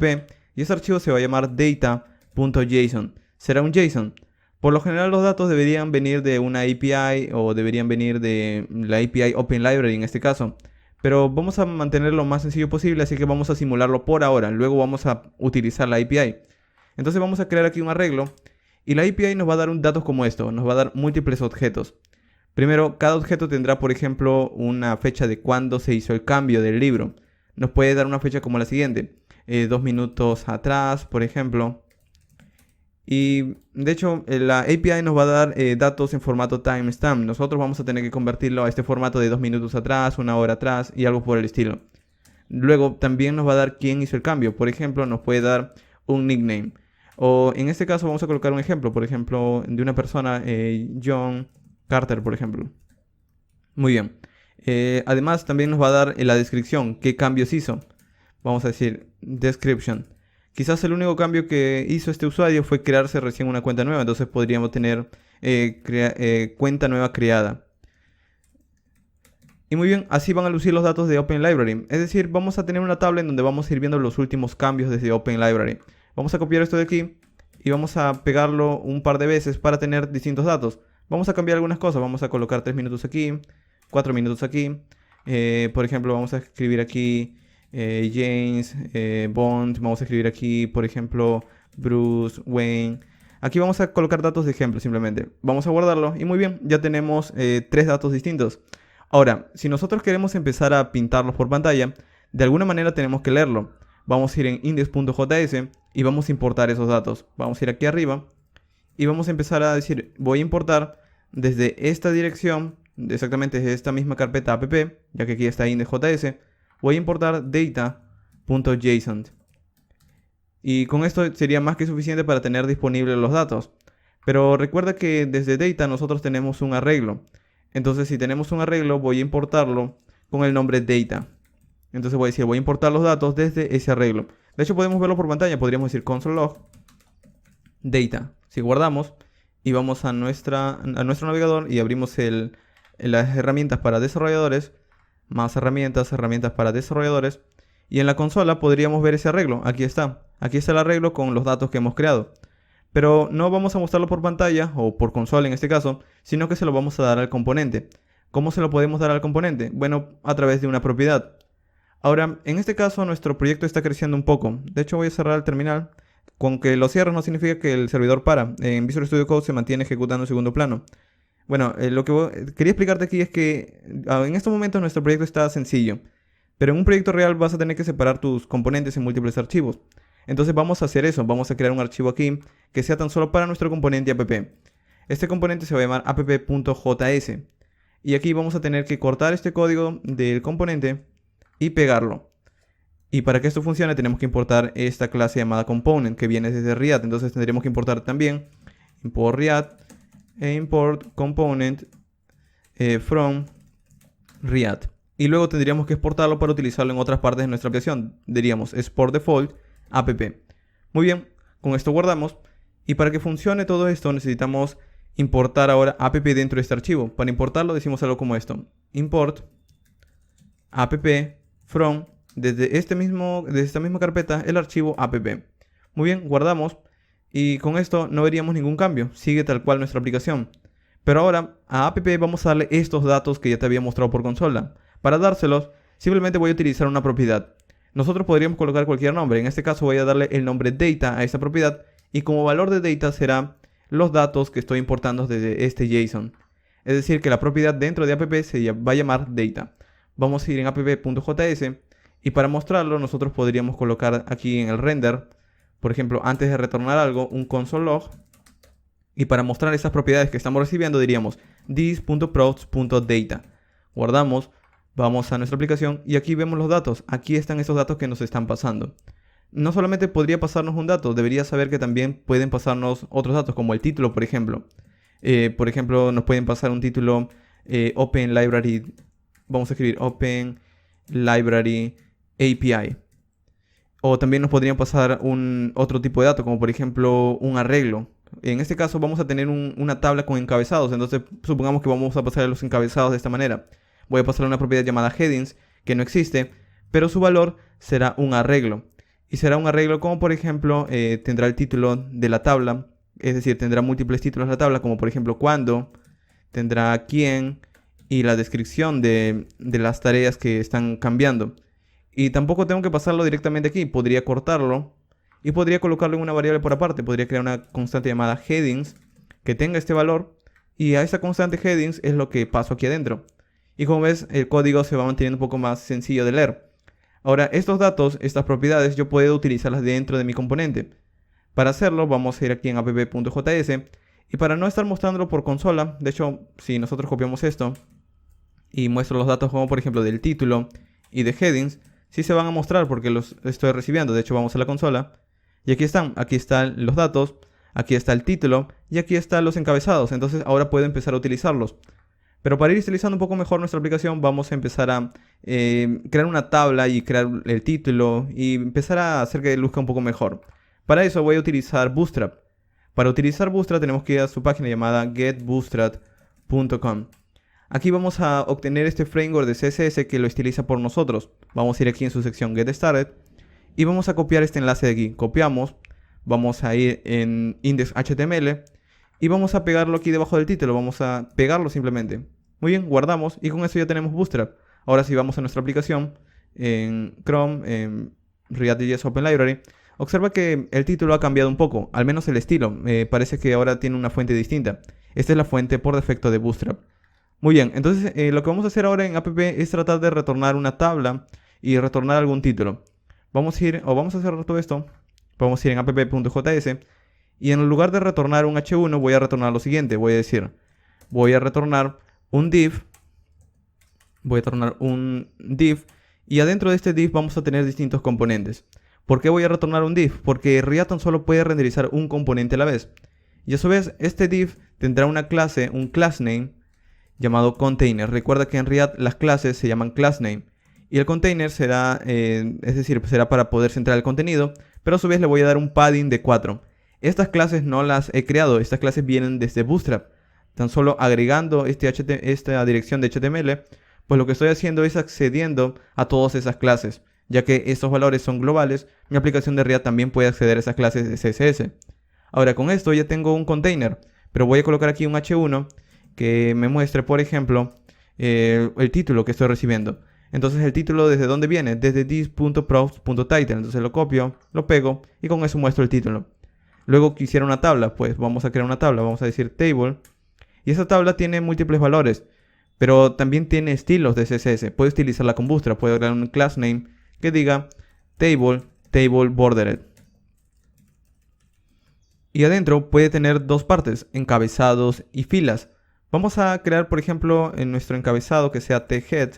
y ese archivo se va a llamar data.json. Será un JSON. Por lo general los datos deberían venir de una API o deberían venir de la API Open Library en este caso. Pero vamos a mantenerlo lo más sencillo posible, así que vamos a simularlo por ahora. Luego vamos a utilizar la API. Entonces vamos a crear aquí un arreglo. Y la API nos va a dar un datos como esto. Nos va a dar múltiples objetos. Primero, cada objeto tendrá, por ejemplo, una fecha de cuándo se hizo el cambio del libro. Nos puede dar una fecha como la siguiente. 2 minutos atrás, por ejemplo. Y de hecho la API nos va a dar datos en formato timestamp. Nosotros vamos a tener que convertirlo a este formato de 2 minutos atrás, 1 hora atrás y algo por el estilo. Luego también nos va a dar quién hizo el cambio. Por ejemplo, nos puede dar un nickname. O en este caso vamos a colocar un ejemplo. Por ejemplo, de una persona, John Carter, por ejemplo. Muy bien. Además también nos va a dar la descripción. ¿Qué cambios hizo? Vamos a decir description. Quizás el único cambio que hizo este usuario fue crearse recién una cuenta nueva. Entonces podríamos tener cuenta nueva creada. Y muy bien, así van a lucir los datos de Open Library. Es decir, vamos a tener una tabla en donde vamos a ir viendo los últimos cambios desde Open Library. Vamos a copiar esto de aquí y vamos a pegarlo un par de veces para tener distintos datos. Vamos a cambiar algunas cosas. Vamos a colocar 3 minutos aquí, 4 minutos aquí. Por ejemplo, vamos a escribir aquí James Bond. Vamos a escribir aquí, por ejemplo, Bruce Wayne. Aquí vamos a colocar datos de ejemplo simplemente. Vamos a guardarlo y muy bien, ya tenemos 3 datos distintos. Ahora, si nosotros queremos empezar a pintarlos por pantalla, de alguna manera tenemos que leerlo. Vamos a ir en index.js y vamos a importar esos datos. Vamos a ir aquí arriba y vamos a empezar a decir, voy a importar desde esta dirección, exactamente desde esta misma carpeta app, ya que aquí está index.js, voy a importar data.json. Y con esto sería más que suficiente para tener disponibles los datos. Pero recuerda que desde Data nosotros tenemos un arreglo. Entonces si tenemos un arreglo voy a importarlo con el nombre Data. Entonces voy a decir, voy a importar los datos desde ese arreglo. De hecho podemos verlo por pantalla, podríamos decir console log Data. Si guardamos y vamos a nuestro navegador y abrimos las herramientas para desarrolladores, más herramientas para desarrolladores, y en la consola podríamos ver ese arreglo. Aquí está el arreglo con los datos que hemos creado. Pero no vamos a mostrarlo por pantalla o por consola en este caso, sino que se lo vamos a dar al componente. ¿Cómo se lo podemos dar al componente? Bueno, a través de una propiedad. Ahora, en este caso nuestro proyecto está creciendo un poco. De hecho voy a cerrar el terminal. Con que lo cierres no significa que el servidor para. En Visual Studio Code se mantiene ejecutando en segundo plano. Bueno, lo que quería explicarte aquí es que en estos momentos nuestro proyecto está sencillo. Pero en un proyecto real vas a tener que separar tus componentes en múltiples archivos. Entonces vamos a hacer eso. Vamos a crear un archivo aquí que sea tan solo para nuestro componente app. Este componente se va a llamar app.js. Y aquí vamos a tener que cortar este código del componente y pegarlo. Y para que esto funcione tenemos que importar esta clase llamada component que viene desde React. Entonces tendríamos que importar también import React e import component from React. Y luego tendríamos que exportarlo para utilizarlo en otras partes de nuestra aplicación. Diríamos export default app. Muy bien, con esto guardamos. Y para que funcione todo esto necesitamos importar ahora app dentro de este archivo. Para importarlo decimos algo como esto. Import app from desde esta misma carpeta el archivo app. Muy bien, guardamos. Y con esto no veríamos ningún cambio. Sigue tal cual nuestra aplicación. Pero ahora a app vamos a darle estos datos que ya te había mostrado por consola. Para dárselos, simplemente voy a utilizar una propiedad. Nosotros podríamos colocar cualquier nombre. En este caso voy a darle el nombre data a esta propiedad. Y como valor de data será los datos que estoy importando desde este JSON. Es decir, que la propiedad dentro de app se va a llamar data. Vamos a ir en app.js. Y para mostrarlo nosotros podríamos colocar aquí en el render, por ejemplo, antes de retornar algo, un console log. Y para mostrar esas propiedades que estamos recibiendo diríamos this.props.data. Guardamos, vamos a nuestra aplicación y aquí vemos los datos. Aquí están esos datos que nos están pasando. No solamente podría pasarnos un dato, debería saber que también pueden pasarnos otros datos, como el título, por ejemplo. Nos pueden pasar un título Open Library. Vamos a escribir Open Library API. O también nos podrían pasar otro tipo de dato, como por ejemplo un arreglo. En este caso vamos a tener una tabla con encabezados. Entonces supongamos que vamos a pasar los encabezados de esta manera. Voy a pasar una propiedad llamada headings, que no existe, pero su valor será un arreglo. Y será un arreglo como por ejemplo tendrá el título de la tabla. Es decir, tendrá múltiples títulos la tabla, como por ejemplo cuándo, tendrá quién y la descripción de las tareas que están cambiando. Y tampoco tengo que pasarlo directamente aquí. Podría cortarlo y podría colocarlo en una variable por aparte. Podría crear una constante llamada headings que tenga este valor. Y a esa constante headings es lo que paso aquí adentro. Y como ves, el código se va manteniendo un poco más sencillo de leer. Ahora, estos datos, estas propiedades, yo puedo utilizarlas dentro de mi componente. Para hacerlo, vamos a ir aquí en app.js. Y para no estar mostrándolo por consola, de hecho, si nosotros copiamos esto y muestro los datos como por ejemplo del título y de headings, sí se van a mostrar porque los estoy recibiendo. De hecho, vamos a la consola y aquí están los datos, aquí está el título y aquí están los encabezados. Entonces ahora puedo empezar a utilizarlos. Pero para ir utilizando un poco mejor nuestra aplicación, vamos a empezar a crear una tabla y crear el título y empezar a hacer que luzca un poco mejor. Para eso voy a utilizar Bootstrap. Para utilizar Bootstrap tenemos que ir a su página llamada getbootstrap.com. Aquí vamos a obtener este framework de CSS que lo estiliza por nosotros. Vamos a ir aquí en su sección Get Started y vamos a copiar este enlace de aquí. Copiamos, vamos a ir en index.html y vamos a pegarlo aquí debajo del título. Vamos a pegarlo simplemente. Muy bien, guardamos y con eso ya tenemos Bootstrap. Ahora si vamos a nuestra aplicación en Chrome, en React.js Open Library, observa que el título ha cambiado un poco, al menos el estilo. Parece que ahora tiene una fuente distinta. Esta es la fuente por defecto de Bootstrap. Muy bien, entonces lo que vamos a hacer ahora en app es tratar de retornar una tabla y retornar algún título. Vamos a cerrar todo esto. Vamos a ir en app.js y en lugar de retornar un h1 voy a retornar lo siguiente. Voy a retornar un div. Y adentro de este div vamos a tener distintos componentes. ¿Por qué voy a retornar un div? Porque React tan solo puede renderizar un componente a la vez. Y a su vez, este div tendrá una clase, un class name, llamado container. Recuerda que en React las clases se llaman class name. Y el container será, es decir, será para poder centrar el contenido, pero a su vez le voy a dar un padding de 4. Estas clases no las he creado, estas clases vienen desde Bootstrap. Tan solo agregando esta dirección de HTML, pues lo que estoy haciendo es accediendo a todas esas clases. Ya que estos valores son globales, mi aplicación de React también puede acceder a esas clases de CSS. Ahora con esto ya tengo un container, pero voy a colocar aquí un h1 que me muestre, por ejemplo, el título que estoy recibiendo. Entonces el título, ¿desde dónde viene? Desde this.props.title. Entonces lo copio, lo pego y con eso muestro el título. Luego quisiera una tabla, pues vamos a crear una tabla, vamos a decir table. Y esa tabla tiene múltiples valores, pero también tiene estilos de CSS. Puedo utilizarla con Bootstrap, puedo crear un class name que diga table bordered. Y adentro puede tener dos partes, encabezados y filas. Vamos a crear, por ejemplo, en nuestro encabezado que sea thead.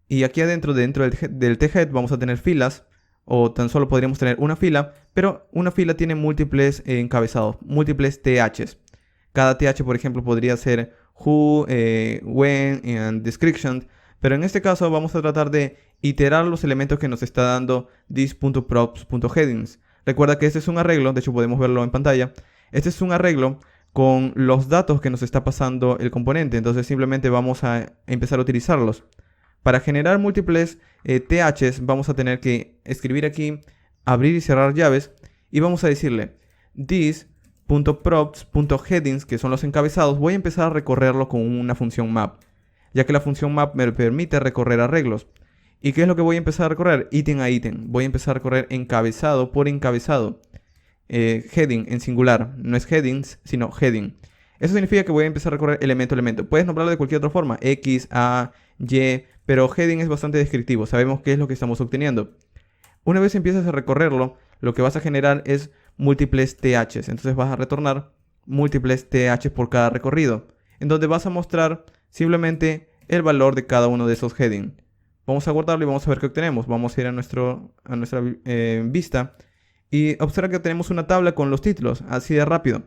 Y aquí adentro, dentro del thead, vamos a tener filas. O tan solo podríamos tener una fila, pero una fila tiene múltiples encabezados, múltiples THs. Cada TH, por ejemplo, podría ser who, when, and description. Pero en este caso vamos a tratar de iterar los elementos que nos está dando this.props.headings. Recuerda que este es un arreglo, de hecho podemos verlo en pantalla. Este es un arreglo con los datos que nos está pasando el componente. Entonces simplemente vamos a empezar a utilizarlos. Para generar múltiples THs vamos a tener que escribir aquí, abrir y cerrar llaves. Y vamos a decirle this.props.headings, que son los encabezados. Voy a empezar a recorrerlo con una función map, ya que la función map me permite recorrer arreglos. ¿Y qué es lo que voy a empezar a recorrer? Ítem a ítem. Voy a empezar a recorrer encabezado por encabezado. Heading en singular. No es headings, sino heading. Eso significa que voy a empezar a recorrer elemento a elemento. Puedes nombrarlo de cualquier otra forma. X, A, Y. Pero heading es bastante descriptivo. Sabemos qué es lo que estamos obteniendo. Una vez empiezas a recorrerlo, lo que vas a generar es múltiples THs. Entonces vas a retornar múltiples THs por cada recorrido, en donde vas a mostrar simplemente el valor de cada uno de esos headings. Vamos a guardarlo y vamos a ver qué obtenemos. Vamos a ir a nuestra vista y observa que tenemos una tabla con los títulos, así de rápido.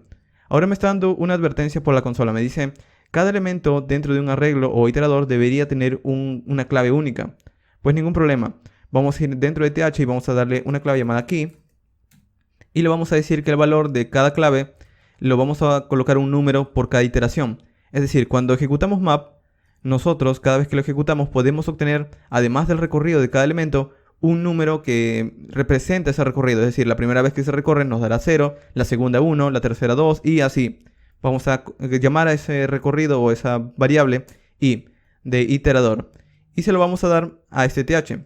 Ahora me está dando una advertencia por la consola. Me dice, cada elemento dentro de un arreglo o iterador debería tener una clave única. Pues ningún problema. Vamos a ir dentro de TH y vamos a darle una clave llamada key. Y le vamos a decir que el valor de cada clave lo vamos a colocar un número por cada iteración. Es decir, cuando ejecutamos map, nosotros, cada vez que lo ejecutamos, podemos obtener, además del recorrido de cada elemento, un número que representa ese recorrido. Es decir, la primera vez que se recorre nos dará 0, la segunda 1, la tercera 2 y así. Vamos a llamar a ese recorrido o esa variable i de iterador. Y se lo vamos a dar a este th.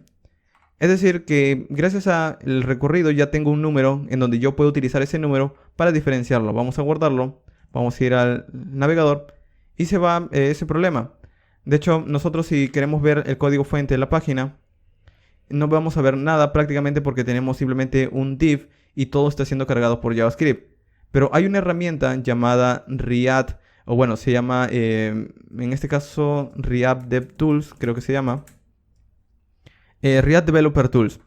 Es decir, que gracias al recorrido ya tengo un número en donde yo puedo utilizar ese número para diferenciarlo. Vamos a guardarlo, vamos a ir al navegador y se va ese problema. De hecho, nosotros si queremos ver el código fuente de la página, no vamos a ver nada prácticamente porque tenemos simplemente un div y todo está siendo cargado por JavaScript. Pero hay una herramienta llamada React, o bueno, se llama, en este caso, React DevTools, creo que se llama. React Developer Tools.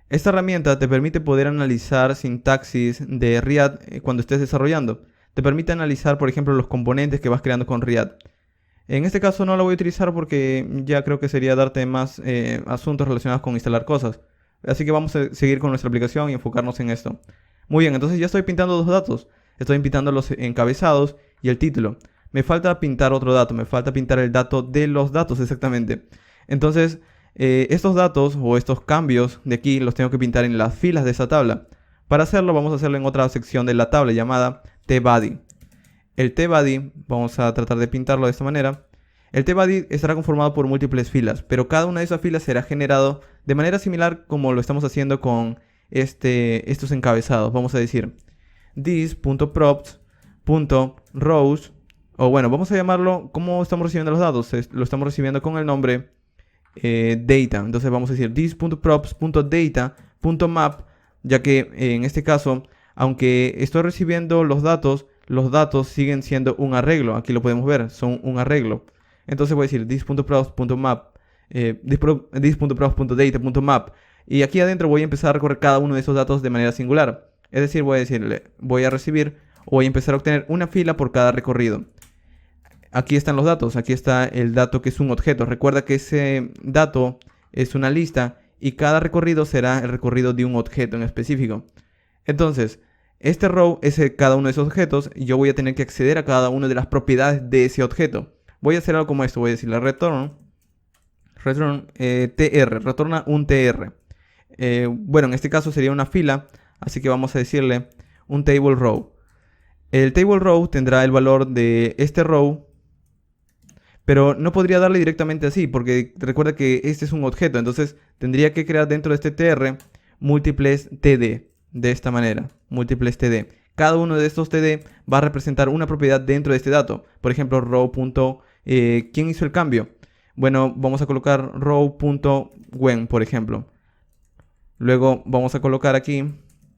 Esta herramienta te permite poder analizar sintaxis de React cuando estés desarrollando. Te permite analizar, por ejemplo, los componentes que vas creando con React. En este caso no lo voy a utilizar porque ya creo que sería darte más asuntos relacionados con instalar cosas. Así que vamos a seguir con nuestra aplicación y enfocarnos en esto. Muy bien, entonces ya estoy pintando dos datos. Estoy pintando los encabezados y el título. Me falta pintar otro dato, me falta pintar el dato de los datos exactamente. Entonces, estos datos o estos cambios de aquí los tengo que pintar en las filas de esa tabla. Para hacerlo vamos a hacerlo en otra sección de la tabla llamada tBody. El tBody, vamos a tratar de pintarlo de esta manera. El tBody estará conformado por múltiples filas, pero cada una de esas filas será generado de manera similar como lo estamos haciendo con estos encabezados. Vamos a decir this.props.rows, o bueno, vamos a llamarlo, ¿cómo estamos recibiendo los datos? Lo estamos recibiendo con el nombre data. Entonces vamos a decir this.props.data.map, ya que en este caso, aunque estoy recibiendo los datos siguen siendo un arreglo. Aquí lo podemos ver, son un arreglo. Entonces voy a decir this.props.map, this.props.data.map Y aquí adentro voy a empezar a recorrer cada uno de esos datos de manera singular. Es decir, voy a decirle, voy a recibir o voy a empezar a obtener una fila por cada recorrido. Aquí están los datos, aquí está el dato que es un objeto. Recuerda que ese dato es una lista y cada recorrido será el recorrido de un objeto en específico. Entonces, este row es cada uno de esos objetos y yo voy a tener que acceder a cada una de las propiedades de ese objeto. Voy a hacer algo como esto, voy a decirle return tr, retorna un tr. Bueno, en este caso sería una fila, así que vamos a decirle un table row. El table row tendrá el valor de este row, pero no podría darle directamente así, porque recuerda que este es un objeto, entonces tendría que crear dentro de este tr múltiples td, de esta manera, múltiples td. Cada uno de estos td va a representar una propiedad dentro de este dato. Por ejemplo, row. ¿Quién hizo el cambio? Bueno, vamos a colocar row.when, por ejemplo. Luego vamos a colocar aquí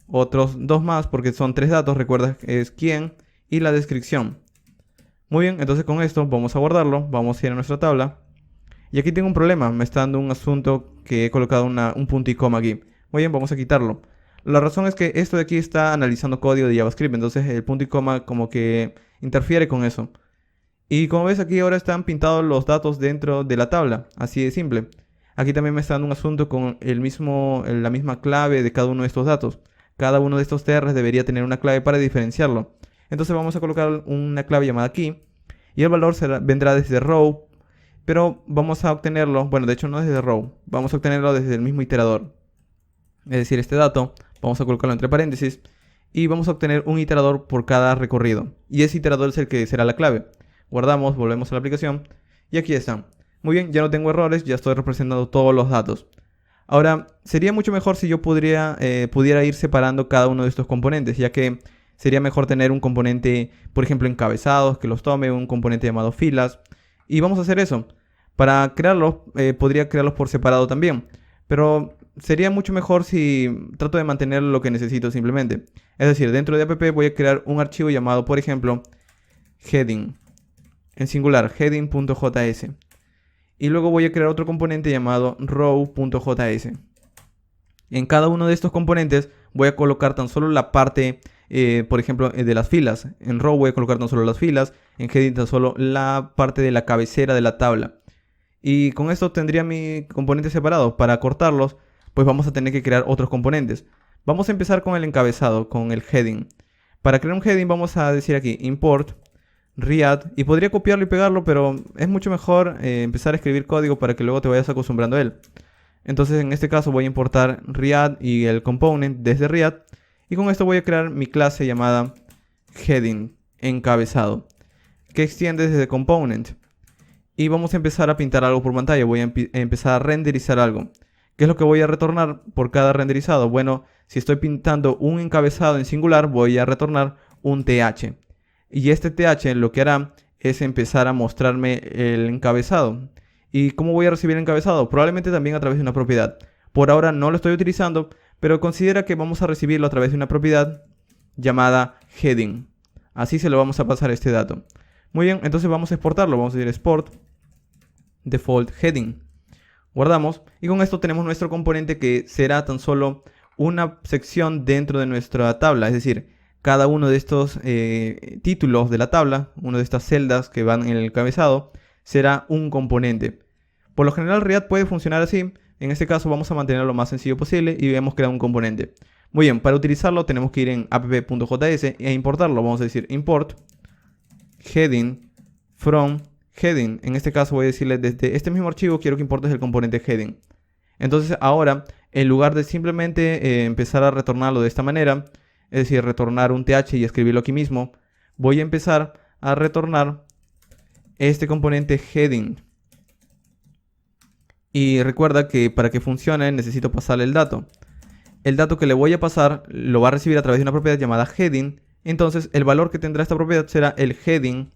otros dos más, porque son tres datos. Recuerda que es quién y la descripción. Muy bien, entonces con esto vamos a guardarlo. Vamos a ir a nuestra tabla. Y aquí tengo un problema. Me está dando un asunto que he colocado un punto y coma aquí. Muy bien, vamos a quitarlo. La razón es que esto de aquí está analizando código de JavaScript. Entonces el punto y coma como que interfiere con eso. Y como ves aquí ahora están pintados los datos dentro de la tabla. Así de simple. Aquí también me está dando un asunto con la misma clave de cada uno de estos datos. Cada uno de estos TRs debería tener una clave para diferenciarlo. Entonces vamos a colocar una clave llamada key. Y el valor vendrá desde row. Pero vamos a obtenerlo, bueno, de hecho no desde row. Vamos a obtenerlo desde el mismo iterador. Es decir, este dato, vamos a colocarlo entre paréntesis. Y vamos a obtener un iterador por cada recorrido. Y ese iterador es el que será la clave. Guardamos, volvemos a la aplicación. Y aquí están. Muy bien, ya no tengo errores, ya estoy representando todos los datos. Ahora, sería mucho mejor si yo pudiera ir separando cada uno de estos componentes, ya que sería mejor tener un componente, por ejemplo, encabezados, que los tome, un componente llamado filas. Y vamos a hacer eso. Para crearlos, podría crearlos por separado también. Pero sería mucho mejor si trato de mantener lo que necesito simplemente. Es decir, dentro de app voy a crear un archivo llamado, por ejemplo, heading. En singular, heading.js. Y luego voy a crear otro componente llamado row.js. En cada uno de estos componentes voy a colocar tan solo la parte, por ejemplo, de las filas. En row voy a colocar tan solo las filas. En heading tan solo la parte de la cabecera de la tabla. Y con esto tendría mi componente separado. Para cortarlos, pues vamos a tener que crear otros componentes. Vamos a empezar con el encabezado, con el heading. Para crear un heading vamos a decir aquí import Riad, y podría copiarlo y pegarlo, pero es mucho mejor empezar a escribir código para que luego te vayas acostumbrando a él. Entonces en este caso voy a importar Riad y el component desde Riad, y con esto voy a crear mi clase llamada heading, encabezado, que extiende desde component. Y vamos a empezar a pintar algo por pantalla, voy a empezar a renderizar algo. ¿Qué es lo que voy a retornar por cada renderizado? Bueno, si estoy pintando un encabezado en singular, voy a retornar un th. Y este th lo que hará es empezar a mostrarme el encabezado. ¿Y cómo voy a recibir el encabezado? Probablemente también a través de una propiedad. Por ahora no lo estoy utilizando, pero considera que vamos a recibirlo a través de una propiedad llamada heading. Así se lo vamos a pasar este dato. Muy bien, entonces vamos a exportarlo. Vamos a decir export default heading. Guardamos y con esto tenemos nuestro componente que será tan solo una sección dentro de nuestra tabla. Es decir, cada uno de estos títulos de la tabla, una de estas celdas que van en el encabezado, será un componente. Por lo general React puede funcionar así. En este caso vamos a mantenerlo lo más sencillo posible y hemos creado un componente. Muy bien, para utilizarlo tenemos que ir en app.js e importarlo. Vamos a decir import heading from heading. En este caso voy a decirle desde este mismo archivo quiero que importes el componente heading. Entonces ahora, en lugar de simplemente empezar a retornarlo de esta manera, es decir, retornar un th y escribirlo aquí mismo, voy a empezar a retornar este componente heading. Y recuerda que para que funcione necesito pasarle el dato. El dato que le voy a pasar lo va a recibir a través de una propiedad llamada heading. Entonces el valor que tendrá esta propiedad será el heading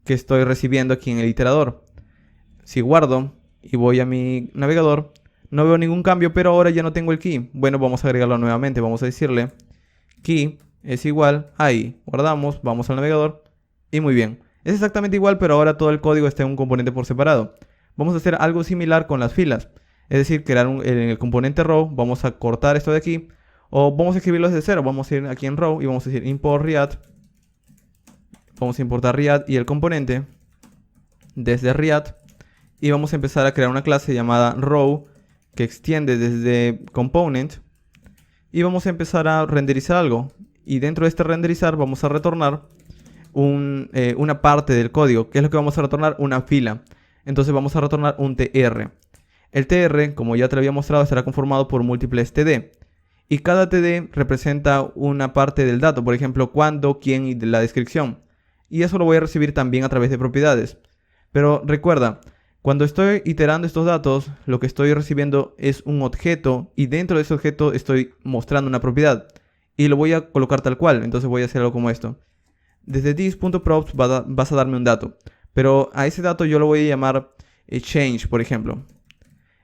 que estoy recibiendo aquí en el iterador. Si guardo y voy a mi navegador, no veo ningún cambio, pero ahora ya no tengo el key. Bueno, vamos a agregarlo nuevamente. Vamos a decirle key es igual a i. Guardamos, vamos al navegador y muy bien. Es exactamente igual, pero ahora todo el código está en un componente por separado. Vamos a hacer algo similar con las filas. Es decir, crear en el componente row, vamos a cortar esto de aquí, o vamos a escribirlo desde cero. Vamos a ir aquí en row y vamos a decir import react. Vamos a importar react y el componente desde react. Y vamos a empezar a crear una clase llamada row que extiende desde component. Y vamos a empezar a renderizar algo. Y dentro de este renderizar vamos a retornar una parte del código. ¿Qué es lo que vamos a retornar? Una fila. Entonces vamos a retornar un tr. El tr, como ya te lo había mostrado, estará conformado por múltiples td. Y cada td representa una parte del dato. Por ejemplo, cuándo, quién y la descripción. Y eso lo voy a recibir también a través de propiedades. Pero recuerda, cuando estoy iterando estos datos, lo que estoy recibiendo es un objeto. Y dentro de ese objeto estoy mostrando una propiedad. Y lo voy a colocar tal cual. Entonces voy a hacer algo como esto. Desde this.props vas a darme un dato. Pero a ese dato yo lo voy a llamar change, por ejemplo.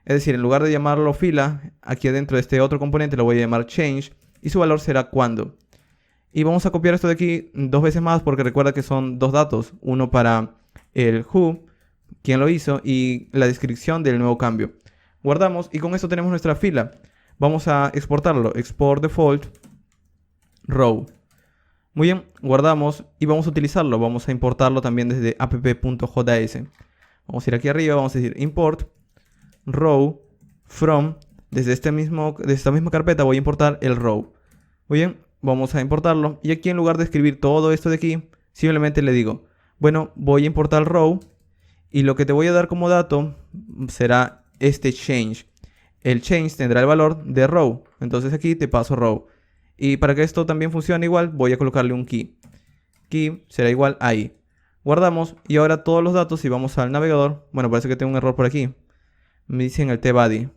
Es decir, en lugar de llamarlo fila, aquí adentro de este otro componente lo voy a llamar change. Y su valor será cuándo. Y vamos a copiar esto de aquí 2 veces más porque recuerda que son 2 datos. Uno para el who, quién lo hizo, y la descripción del nuevo cambio. Guardamos y con esto tenemos nuestra fila. Vamos a exportarlo. Export default row. Muy bien, guardamos y vamos a utilizarlo. Vamos a importarlo también desde app.js. Vamos a ir aquí arriba, vamos a decir import row from. Desde esta misma carpeta voy a importar el row. Muy bien, vamos a importarlo. Y aquí en lugar de escribir todo esto de aquí, simplemente le digo, bueno, voy a importar el row. Y lo que te voy a dar como dato será este change. El change tendrá el valor de row. Entonces aquí te paso row. Y para que esto también funcione igual, voy a colocarle un key. Key será igual ahí. Guardamos y ahora todos los datos, si vamos al navegador, bueno, parece que tengo un error por aquí. Me dice en el tbuddy.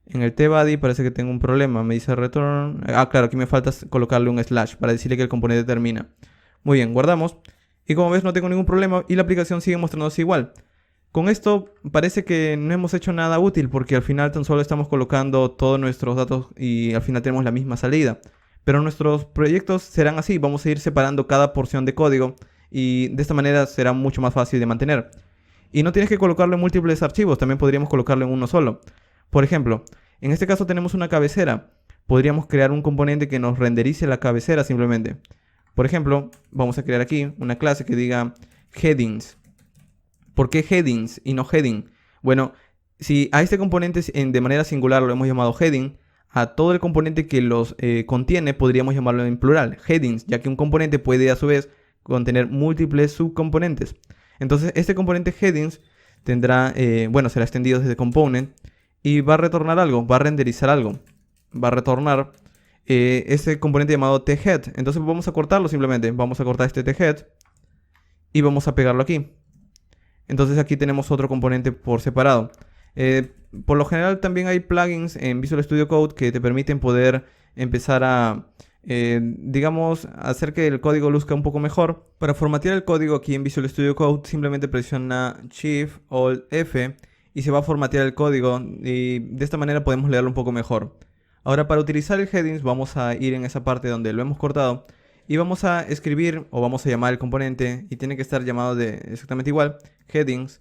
En el tbuddy parece que tengo un problema. Me dice return. Ah, claro, aquí me falta colocarle un slash para decirle que el componente termina. Muy bien, guardamos. Y como ves no tengo ningún problema y la aplicación sigue mostrándose igual. Con esto parece que no hemos hecho nada útil porque al final tan solo estamos colocando todos nuestros datos y al final tenemos la misma salida. Pero nuestros proyectos serán así, vamos a ir separando cada porción de código y de esta manera será mucho más fácil de mantener. Y no tienes que colocarlo en múltiples archivos, también podríamos colocarlo en uno solo. Por ejemplo, en este caso tenemos una cabecera. Podríamos crear un componente que nos renderice la cabecera simplemente. Por ejemplo, vamos a crear aquí una clase que diga headings. ¿Por qué headings y no heading? Bueno, si a este componente de manera singular lo hemos llamado heading, a todo el componente que los contiene podríamos llamarlo en plural, headings, ya que un componente puede a su vez contener múltiples subcomponentes. Entonces este componente headings tendrá, será extendido desde component y va a retornar algo, va a renderizar algo. Va a retornar ese componente llamado thead. Entonces vamos a cortarlo simplemente, vamos a cortar este thead y vamos a pegarlo aquí. Entonces aquí tenemos otro componente por separado. Por lo general también hay plugins en Visual Studio Code que te permiten poder empezar a, hacer que el código luzca un poco mejor. Para formatear el código aquí en Visual Studio Code simplemente presiona Shift Alt F y se va a formatear el código y de esta manera podemos leerlo un poco mejor. Ahora para utilizar el headings vamos a ir en esa parte donde lo hemos cortado y vamos a escribir o vamos a llamar el componente y tiene que estar llamado de exactamente igual, headings.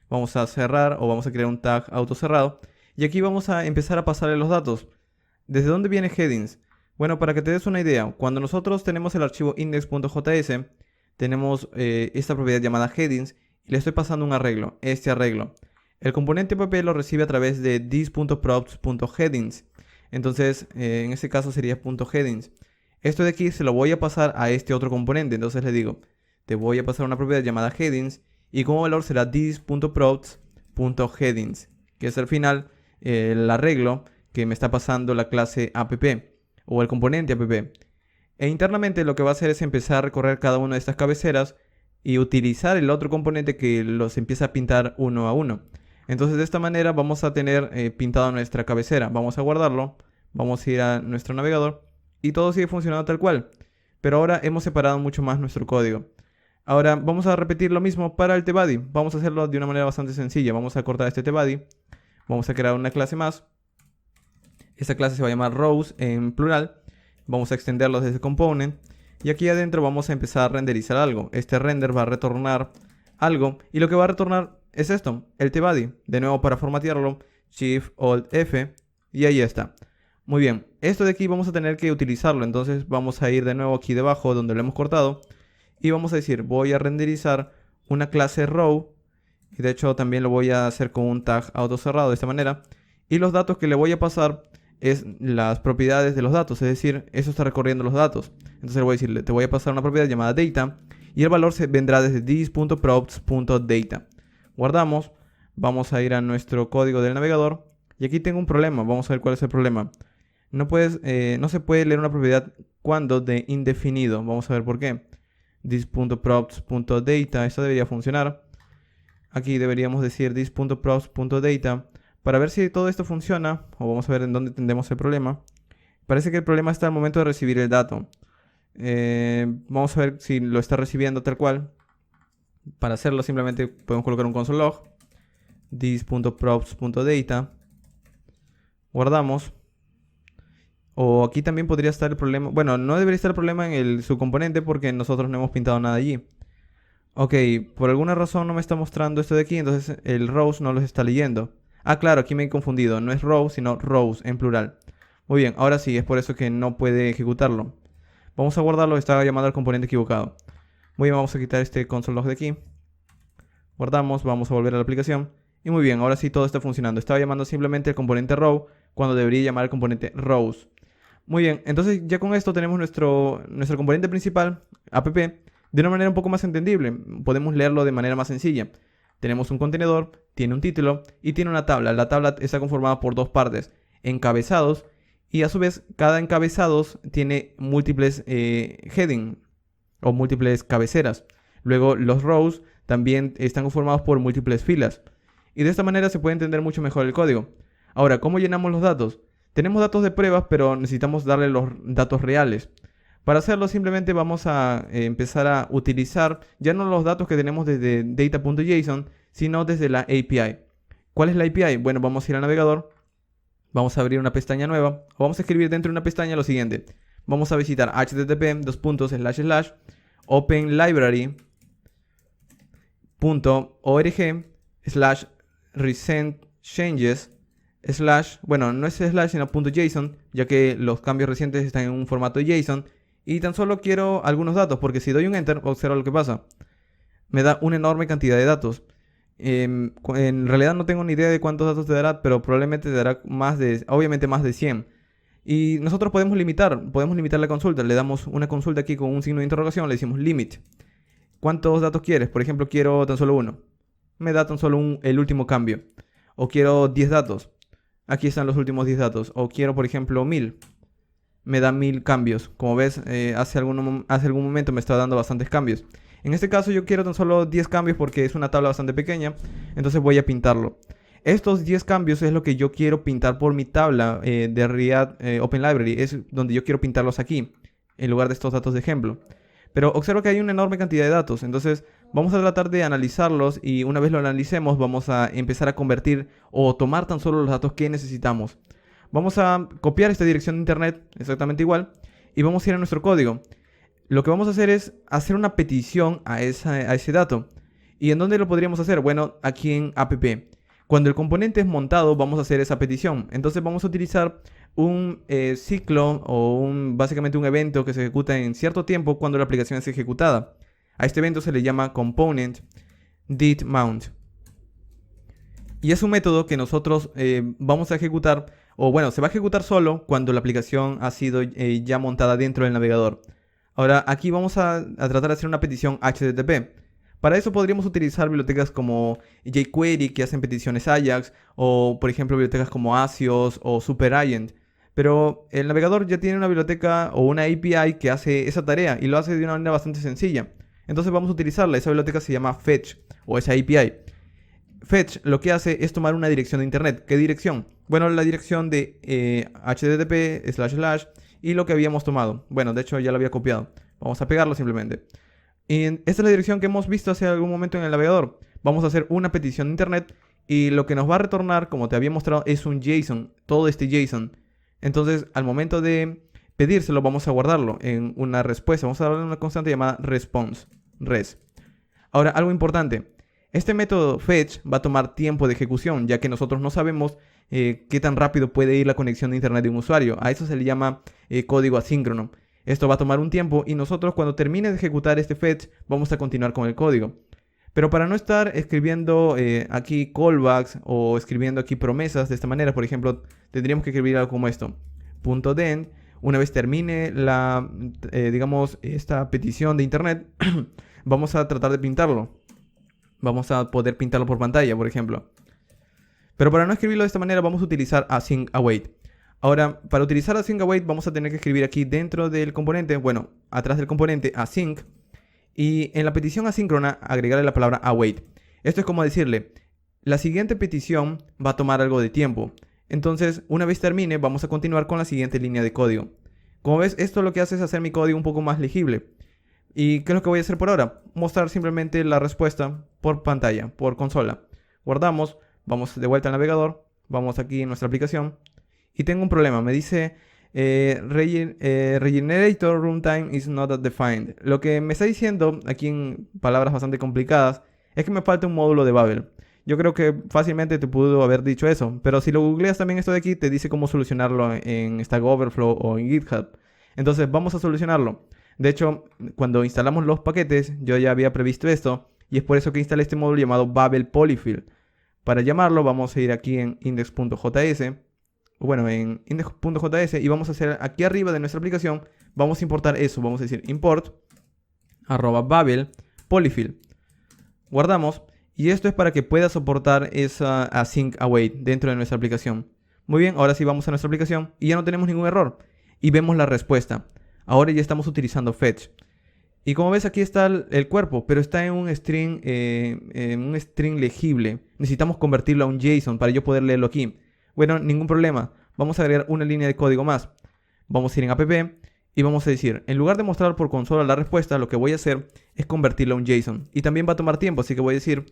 Vamos a cerrar o vamos a crear un tag autocerrado y aquí vamos a empezar a pasarle los datos. ¿Desde dónde viene headings? Bueno, para que te des una idea, cuando nosotros tenemos el archivo index.js, tenemos esta propiedad llamada headings y le estoy pasando un arreglo, este arreglo. El componente pp lo recibe a través de this.props.headings. Entonces, en este caso sería .headings. Esto de aquí se lo voy a pasar a este otro componente. Entonces le digo, te voy a pasar una propiedad llamada headings y como valor será this.props.headings, que es al final el arreglo que me está pasando la clase app o el componente app. E internamente lo que va a hacer es empezar a recorrer cada una de estas cabeceras y utilizar el otro componente que los empieza a pintar uno a uno. Entonces de esta manera vamos a tener pintado nuestra cabecera. Vamos a guardarlo, vamos a ir a nuestro navegador y todo sigue funcionando tal cual. Pero ahora hemos separado mucho más nuestro código. Ahora vamos a repetir lo mismo para el tbuddy. Vamos a hacerlo de una manera bastante sencilla. Vamos a cortar este tbuddy. Vamos a crear una clase más. Esta clase se va a llamar rows en plural. Vamos a extenderlo desde component. Y aquí adentro vamos a empezar a renderizar algo. Este render va a retornar algo. Y lo que va a retornar es esto, el tbuddy. De nuevo, para formatearlo, Shift Alt F y ahí está. Muy bien, esto de aquí vamos a tener que utilizarlo, entonces vamos a ir de nuevo aquí debajo donde lo hemos cortado y vamos a decir voy a renderizar una clase row y de hecho también lo voy a hacer con un tag autocerrado de esta manera y los datos que le voy a pasar es las propiedades de los datos, es decir, eso está recorriendo los datos. Entonces le voy a decirle, te voy a pasar una propiedad llamada data y el valor se vendrá desde this.props.data. Guardamos, vamos a ir a nuestro código del navegador y aquí tengo un problema, vamos a ver cuál es el problema. No se puede leer una propiedad cuando de indefinido, vamos a ver por qué. This.props.data, esto debería funcionar. Aquí deberíamos decir this.props.data para ver si todo esto funciona, o vamos a ver en dónde tendremos el problema. Parece que el problema está al momento de recibir el dato. Vamos a ver si lo está recibiendo tal cual. Para hacerlo simplemente podemos colocar un console log. This.props.data. Guardamos. O aquí también podría estar el problema. Bueno, no debería estar el problema en el subcomponente porque nosotros no hemos pintado nada allí. Ok, por alguna razón no me está mostrando esto de aquí, entonces el rows no los está leyendo. Ah, claro, aquí me he confundido. No es row, sino rows en plural. Muy bien, ahora sí, es por eso que no puede ejecutarlo. Vamos a guardarlo, estaba llamando al componente equivocado. Muy bien, vamos a quitar este console log de aquí. Guardamos, vamos a volver a la aplicación. Y muy bien, ahora sí todo está funcionando. Estaba llamando simplemente al componente row cuando debería llamar al componente rows. Muy bien, entonces ya con esto tenemos nuestro componente principal, app, de una manera un poco más entendible. Podemos leerlo de manera más sencilla. Tenemos un contenedor, tiene un título y tiene una tabla. La tabla está conformada por dos partes, encabezados, y a su vez cada encabezados tiene múltiples heading o múltiples cabeceras. Luego los rows también están conformados por múltiples filas. Y de esta manera se puede entender mucho mejor el código. Ahora, ¿cómo llenamos los datos? Tenemos datos de pruebas, pero necesitamos darle los datos reales. Para hacerlo simplemente vamos a empezar a utilizar ya no los datos que tenemos desde data.json, sino desde la API. ¿Cuál es la API? Bueno, vamos a ir al navegador, vamos a abrir una pestaña nueva, o vamos a escribir dentro de una pestaña lo siguiente. Vamos a visitar http://openlibrary.org/recent-changes/ bueno, no es slash sino .json, ya que los cambios recientes están en un formato JSON. Y tan solo quiero algunos datos, porque si doy un enter, observa lo que pasa. Me da una enorme cantidad de datos. En realidad no tengo ni idea de cuántos datos te dará, pero probablemente te dará obviamente más de 100. Y nosotros podemos limitar la consulta. Le damos una consulta aquí con un signo de interrogación, le decimos limit. ¿Cuántos datos quieres? Por ejemplo, quiero tan solo uno. Me da tan solo el último cambio. O quiero 10 datos. Aquí están los últimos 10 datos. O quiero, por ejemplo, 1000. Me da 1000 cambios. Como ves, hace algún momento me está dando bastantes cambios. En este caso yo quiero tan solo 10 cambios porque es una tabla bastante pequeña. Entonces voy a pintarlo. Estos 10 cambios es lo que yo quiero pintar por mi tabla de React Open Library. Es donde yo quiero pintarlos aquí, en lugar de estos datos de ejemplo. Pero observo que hay una enorme cantidad de datos. Entonces vamos a tratar de analizarlos y una vez lo analicemos vamos a empezar a convertir o tomar tan solo los datos que necesitamos. Vamos a copiar esta dirección de internet exactamente igual y vamos a ir a nuestro código. Lo que vamos a hacer es hacer una petición a ese dato. ¿Y en dónde lo podríamos hacer? Bueno, aquí en app. Cuando el componente es montado vamos a hacer esa petición. Entonces vamos a utilizar un ciclo o básicamente un evento que se ejecuta en cierto tiempo cuando la aplicación es ejecutada. A este evento se le llama component did mount. Y es un método que nosotros vamos a ejecutar, o bueno, se va a ejecutar solo cuando la aplicación ha sido ya montada dentro del navegador. Ahora, aquí vamos a tratar de hacer una petición HTTP. Para eso podríamos utilizar bibliotecas como jQuery, que hacen peticiones Ajax, o por ejemplo bibliotecas como Axios o SuperAgent. Pero el navegador ya tiene una biblioteca o una API que hace esa tarea y lo hace de una manera bastante sencilla. Entonces vamos a utilizarla. Esa biblioteca se llama Fetch o esa API. Fetch lo que hace es tomar una dirección de internet. ¿Qué dirección? Bueno, la dirección de http:// y lo que habíamos tomado. Bueno, de hecho ya lo había copiado. Vamos a pegarlo simplemente. Y esta es la dirección que hemos visto hace algún momento en el navegador. Vamos a hacer una petición de internet y lo que nos va a retornar, como te había mostrado, es un JSON. Todo este JSON. Entonces, al momento de pedírselo, vamos a guardarlo en una respuesta. Vamos a darle una constante llamada response. Res. Ahora, algo importante. Este método fetch va a tomar tiempo de ejecución, ya que nosotros no sabemos qué tan rápido puede ir la conexión de internet de un usuario. A eso se le llama código asíncrono. Esto va a tomar un tiempo y nosotros cuando termine de ejecutar este fetch vamos a continuar con el código. Pero para no estar escribiendo aquí callbacks o escribiendo aquí promesas de esta manera, por ejemplo, tendríamos que escribir algo como esto. .then, una vez termine digamos, esta petición de internet, vamos a tratar de pintarlo. Vamos a poder pintarlo por pantalla, por ejemplo. Pero para no escribirlo de esta manera vamos a utilizar async await. Ahora, para utilizar async await vamos a tener que escribir aquí dentro del componente, bueno, atrás del componente async. Y en la petición asíncrona agregarle la palabra await. Esto es como decirle, la siguiente petición va a tomar algo de tiempo. Entonces, una vez termine, vamos a continuar con la siguiente línea de código. Como ves, esto lo que hace es hacer mi código un poco más legible. ¿Y qué es lo que voy a hacer por ahora? Mostrar simplemente la respuesta por pantalla, por consola. Guardamos, vamos de vuelta al navegador, vamos aquí en nuestra aplicación. Y tengo un problema, me dice... regenerator runtime is not defined. Lo que me está diciendo aquí en palabras bastante complicadas es que me falta un módulo de Babel. Yo creo que fácilmente te pudo haber dicho eso, pero si lo googleas también esto de aquí te dice cómo solucionarlo en Stack Overflow o en GitHub. Entonces vamos a solucionarlo. De hecho, cuando instalamos los paquetes yo ya había previsto esto y es por eso que instalé este módulo llamado Babel Polyfill. Para llamarlo vamos a ir aquí en index.js. Bueno, en index.js y vamos a hacer aquí arriba de nuestra aplicación, vamos a importar eso, vamos a decir import @babel polyfill. Guardamos y esto es para que pueda soportar esa async await dentro de nuestra aplicación. Muy bien, ahora sí vamos a nuestra aplicación y ya no tenemos ningún error y vemos la respuesta. Ahora ya estamos utilizando fetch. Y como ves aquí está el cuerpo, pero está en un string legible. Necesitamos convertirlo a un JSON para yo poder leerlo aquí. Bueno, ningún problema. Vamos a agregar una línea de código más. Vamos a ir en app y vamos a decir, en lugar de mostrar por consola la respuesta, lo que voy a hacer es convertirla a un JSON. Y también va a tomar tiempo, así que voy a decir,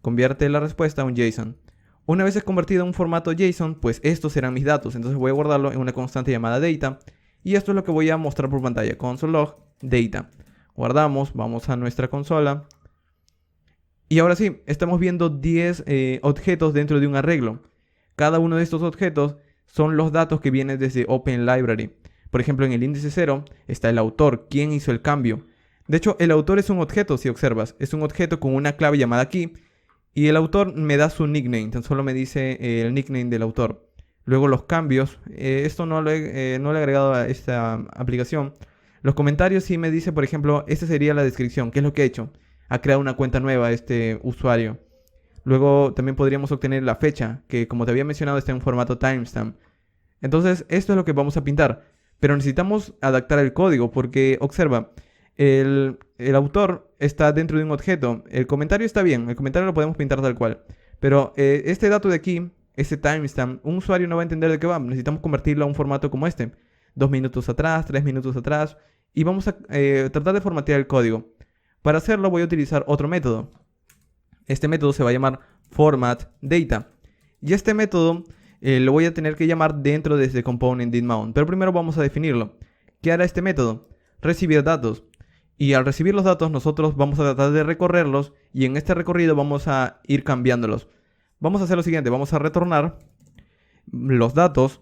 convierte la respuesta a un JSON. Una vez es convertido en un formato JSON, pues estos serán mis datos. Entonces voy a guardarlo en una constante llamada data. Y esto es lo que voy a mostrar por pantalla, console log data. Guardamos, vamos a nuestra consola. Y ahora sí, estamos viendo 10 objetos dentro de un arreglo. Cada uno de estos objetos son los datos que vienen desde Open Library. Por ejemplo, en el índice 0 está el autor, quién hizo el cambio. De hecho, el autor es un objeto, si observas. Es un objeto con una clave llamada key. Y el autor me da su nickname, tan solo me dice el nickname del autor. Luego los cambios, esto no lo he agregado a esta aplicación. Los comentarios sí me dice, por ejemplo, esta sería la descripción, qué es lo que ha hecho. Ha creado una cuenta nueva este usuario. Luego también podríamos obtener la fecha, que como te había mencionado está en formato timestamp. Entonces esto es lo que vamos a pintar. Pero necesitamos adaptar el código porque, observa, el autor está dentro de un objeto. El comentario está bien, el comentario lo podemos pintar tal cual. Pero este dato de aquí, este timestamp, un usuario no va a entender de qué va. Necesitamos convertirlo a un formato como este. 2 minutos atrás, 3 minutos atrás. Y vamos a tratar de formatear el código. Para hacerlo voy a utilizar otro método. Este método se va a llamar formatData. Y este método lo voy a tener que llamar dentro de este component didMount. Pero primero vamos a definirlo. ¿Qué hará este método? Recibir datos. Y al recibir los datos nosotros vamos a tratar de recorrerlos. Y en este recorrido vamos a ir cambiándolos. Vamos a hacer lo siguiente. Vamos a retornar los datos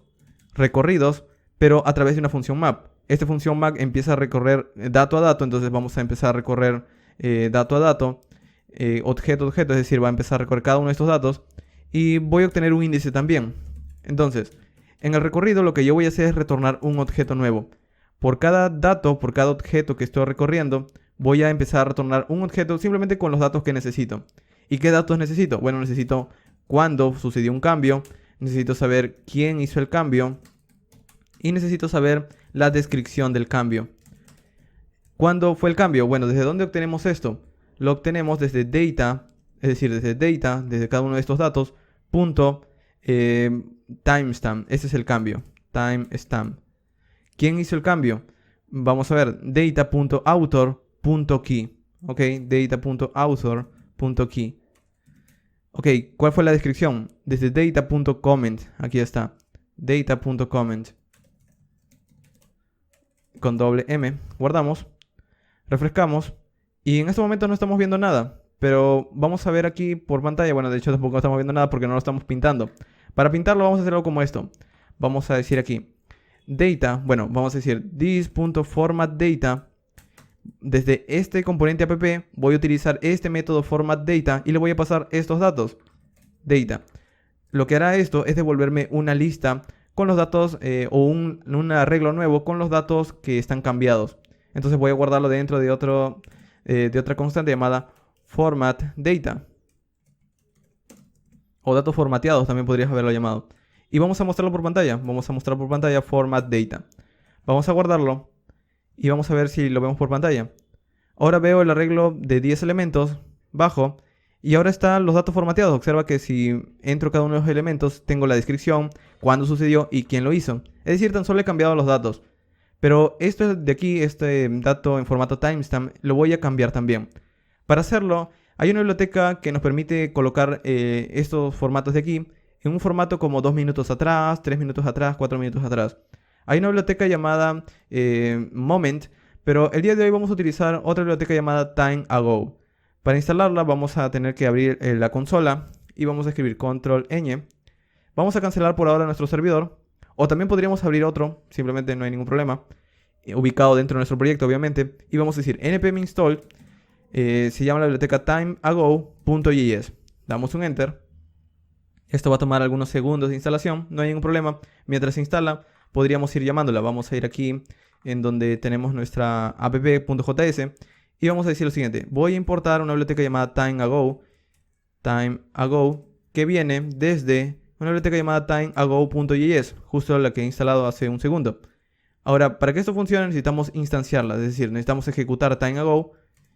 recorridos, pero a través de una función map. Esta función map empieza a recorrer dato a dato. Entonces vamos a empezar a recorrer dato a dato. Objeto a objeto, es decir, va a empezar a recorrer cada uno de estos datos y voy a obtener un índice también. Entonces, en el recorrido lo que yo voy a hacer es retornar un objeto nuevo. Por cada dato, por cada objeto que estoy recorriendo, voy a empezar a retornar un objeto simplemente con los datos que necesito. ¿Y qué datos necesito? Bueno, necesito cuándo sucedió un cambio, necesito saber quién hizo el cambio y necesito saber la descripción del cambio. ¿Cuándo fue el cambio? Bueno, ¿desde dónde obtenemos esto? Lo obtenemos desde data, es decir, desde cada uno de estos datos, punto timestamp. Ese es el cambio, timestamp. ¿Quién hizo el cambio? Vamos a ver, data.author.key. Ok, data.author.key. Ok, ¿cuál fue la descripción? Desde data.comment, aquí está, data.comment. Con doble M, guardamos, refrescamos. Y en este momento no estamos viendo nada, pero vamos a ver aquí por pantalla, bueno, de hecho tampoco estamos viendo nada porque no lo estamos pintando. Para pintarlo vamos a hacer algo como esto. Vamos a decir aquí data, bueno, vamos a decir this.formatData. Desde este componente app voy a utilizar este método formatData y le voy a pasar estos datos. Data. Lo que hará esto es devolverme una lista con los datos o un arreglo nuevo con los datos que están cambiados. Entonces voy a guardarlo dentro de otra constante llamada formatData. O datos formateados también podrías haberlo llamado. Y vamos a mostrarlo por pantalla. Vamos a mostrar por pantalla formatData. Vamos a guardarlo y vamos a ver si lo vemos por pantalla. Ahora veo el arreglo de 10 elementos, bajo, y ahora están los datos formateados. Observa que si entro cada uno de los elementos, tengo la descripción, cuándo sucedió y quién lo hizo. Es decir, tan solo he cambiado los datos. Pero esto de aquí, este dato en formato timestamp, lo voy a cambiar también. Para hacerlo, hay una biblioteca que nos permite colocar estos formatos de aquí en un formato como 2 minutos atrás, 3 minutos atrás, 4 minutos atrás. Hay una biblioteca llamada Moment, pero el día de hoy vamos a utilizar otra biblioteca llamada Time Ago. Para instalarla vamos a tener que abrir la consola y vamos a escribir Control-Ñ. Vamos a cancelar por ahora nuestro servidor, o también podríamos abrir otro, simplemente no hay ningún problema, ubicado dentro de nuestro proyecto obviamente, y vamos a decir npm install, se llama la biblioteca timeago.js. Damos un enter. Esto va a tomar algunos segundos de instalación, no hay ningún problema. Mientras se instala, podríamos ir llamándola. Vamos a ir aquí en donde tenemos nuestra app.js y vamos a decir lo siguiente. Voy a importar una biblioteca llamada timeago, que viene desde una biblioteca llamada timeago.js, justo la que he instalado hace un segundo. Ahora, para que esto funcione necesitamos instanciarla, es decir, necesitamos ejecutar timeago,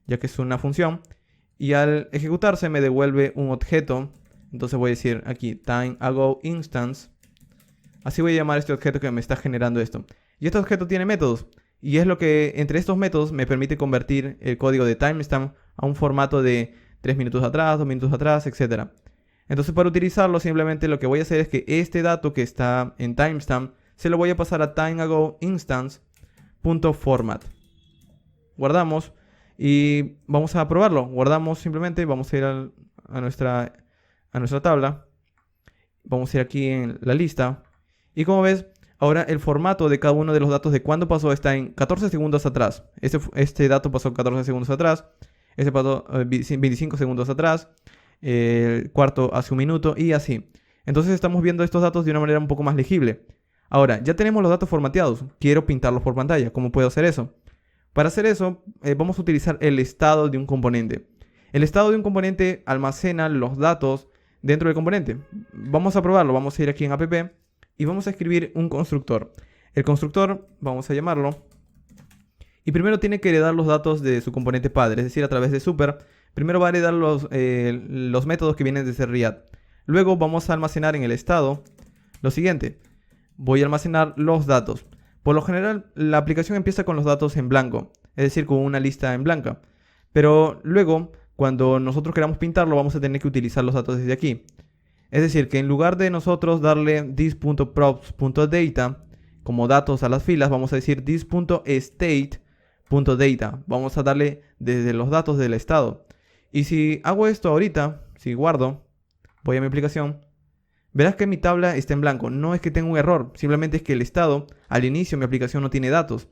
ya que es una función, y al ejecutarse me devuelve un objeto. Entonces voy a decir aquí timeago instance. Así voy a llamar este objeto que me está generando esto. Y este objeto tiene métodos. Y es lo que entre estos métodos me permite convertir el código de timestamp a un formato de 3 minutos atrás, 2 minutos atrás, etc. Entonces para utilizarlo simplemente lo que voy a hacer es que este dato que está en timestamp se lo voy a pasar a timeago instance.format. Guardamos y vamos a probarlo. Guardamos simplemente, vamos a ir a nuestra tabla. Vamos a ir aquí en la lista. Y como ves, ahora el formato de cada uno de los datos de cuándo pasó está en 14 segundos atrás. Este dato pasó 14 segundos atrás. Este pasó 25 segundos atrás. El cuarto hace un minuto y así. Entonces estamos viendo estos datos de una manera un poco más legible. Ahora, ya tenemos los datos formateados. Quiero pintarlos por pantalla. ¿Cómo puedo hacer eso? Para hacer eso, vamos a utilizar el estado de un componente. El estado de un componente almacena los datos dentro del componente. Vamos a probarlo. Vamos a ir aquí en app y vamos a escribir un constructor. El constructor, vamos a llamarlo. Y primero tiene que heredar los datos de su componente padre, es decir, a través de super. Primero va a heredar los métodos que vienen desde Riad. Luego vamos a almacenar en el estado lo siguiente. Voy a almacenar los datos. Por lo general, la aplicación empieza con los datos en blanco, es decir, con una lista en blanca. Pero luego, cuando nosotros queramos pintarlo, vamos a tener que utilizar los datos desde aquí. Es decir, que en lugar de nosotros darle this.props.data como datos a las filas, vamos a decir this.state.data. Vamos a darle desde los datos del estado. Y si hago esto ahorita, si guardo, voy a mi aplicación, verás que mi tabla está en blanco. No es que tenga un error, simplemente es que el estado, al inicio mi aplicación no tiene datos.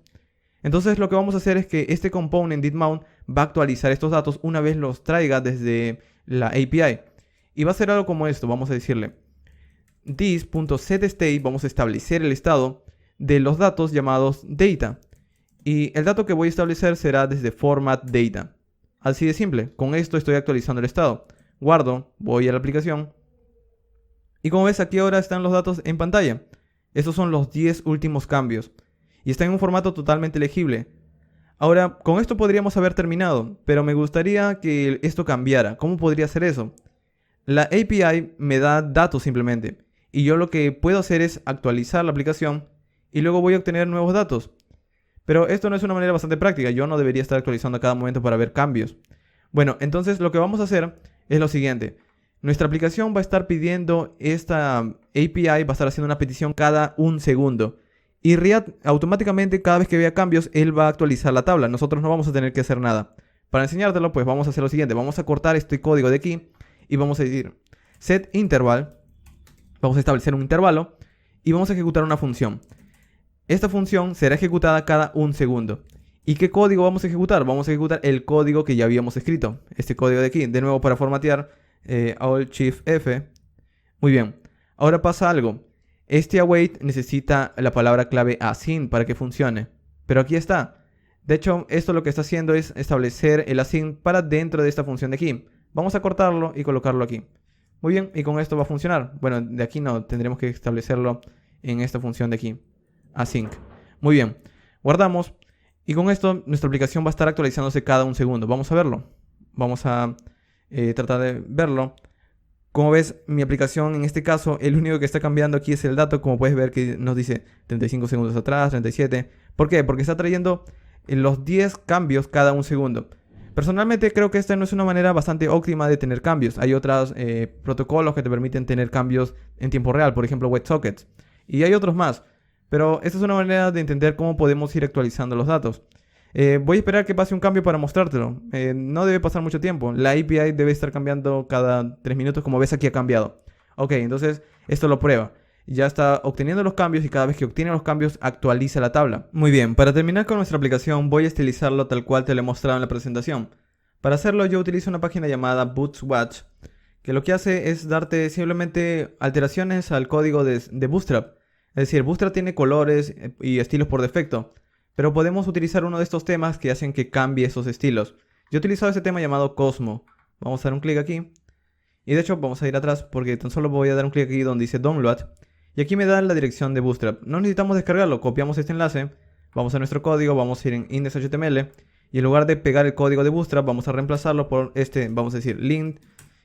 Entonces lo que vamos a hacer es que este component didMount va a actualizar estos datos una vez los traiga desde la API. Y va a hacer algo como esto, vamos a decirle this.setState, vamos a establecer el estado de los datos llamados data. Y el dato que voy a establecer será desde formatData. Así de simple, con esto estoy actualizando el estado. Guardo, voy a la aplicación. Y como ves aquí ahora están los datos en pantalla. Estos son los 10 últimos cambios. Y está en un formato totalmente legible. Ahora, con esto podríamos haber terminado, pero me gustaría que esto cambiara. ¿Cómo podría hacer eso? La API me da datos simplemente. Y yo lo que puedo hacer es actualizar la aplicación y luego voy a obtener nuevos datos. Pero esto no es una manera bastante práctica. Yo no debería estar actualizando a cada momento para ver cambios. Bueno, entonces lo que vamos a hacer es lo siguiente. Nuestra aplicación va a estar pidiendo esta API, va a estar haciendo una petición cada un segundo. Y Riad automáticamente cada vez que vea cambios, él va a actualizar la tabla. Nosotros no vamos a tener que hacer nada. Para enseñártelo, pues vamos a hacer lo siguiente. Vamos a cortar este código de aquí y vamos a decir set interval. Vamos a establecer un intervalo y vamos a ejecutar una función. Esta función será ejecutada cada un segundo. ¿Y qué código vamos a ejecutar? Vamos a ejecutar el código que ya habíamos escrito. Este código de aquí. De nuevo, para formatear, Alt-Shift-F. Muy bien. Ahora pasa algo. Este await necesita la palabra clave async para que funcione. Pero aquí está. De hecho, esto lo que está haciendo es establecer el async para dentro de esta función de aquí. Vamos a cortarlo y colocarlo aquí. Muy bien, y con esto va a funcionar. Bueno, de aquí no, tendremos que establecerlo en esta función de aquí. Async. Muy bien. Guardamos. Y con esto nuestra aplicación va a estar actualizándose cada un segundo. Vamos a verlo. Vamos a tratar de verlo. Como ves, mi aplicación en este caso, el único que está cambiando aquí es el dato. Como puedes ver que nos dice 35 segundos atrás, 37. ¿Por qué? Porque está trayendo los 10 cambios cada un segundo. Personalmente creo que esta no es una manera bastante óptima de tener cambios. Hay otros protocolos que te permiten tener cambios en tiempo real. Por ejemplo, WebSockets. Y hay otros más. Pero esta es una manera de entender cómo podemos ir actualizando los datos. Voy a esperar que pase un cambio para mostrártelo. No debe pasar mucho tiempo. La API debe estar cambiando cada 3 minutos. Como ves, aquí ha cambiado. Ok, entonces esto lo prueba. Ya está obteniendo los cambios y cada vez que obtiene los cambios actualiza la tabla. Muy bien, para terminar con nuestra aplicación voy a estilizarlo tal cual te lo he mostrado en la presentación. Para hacerlo yo utilizo una página llamada Bootswatch, que lo que hace es darte simplemente alteraciones al código de Bootstrap. Es decir, Bootstrap tiene colores y estilos por defecto, pero podemos utilizar uno de estos temas que hacen que cambie esos estilos. Yo he utilizado ese tema llamado Cosmo. Vamos a dar un clic aquí. Y de hecho vamos a ir atrás porque tan solo voy a dar un clic aquí donde dice Download. Y aquí me da la dirección de Bootstrap. No necesitamos descargarlo, copiamos este enlace. Vamos a nuestro código, vamos a ir en index.html. Y en lugar de pegar el código de Bootstrap, vamos a reemplazarlo por este, vamos a decir, link.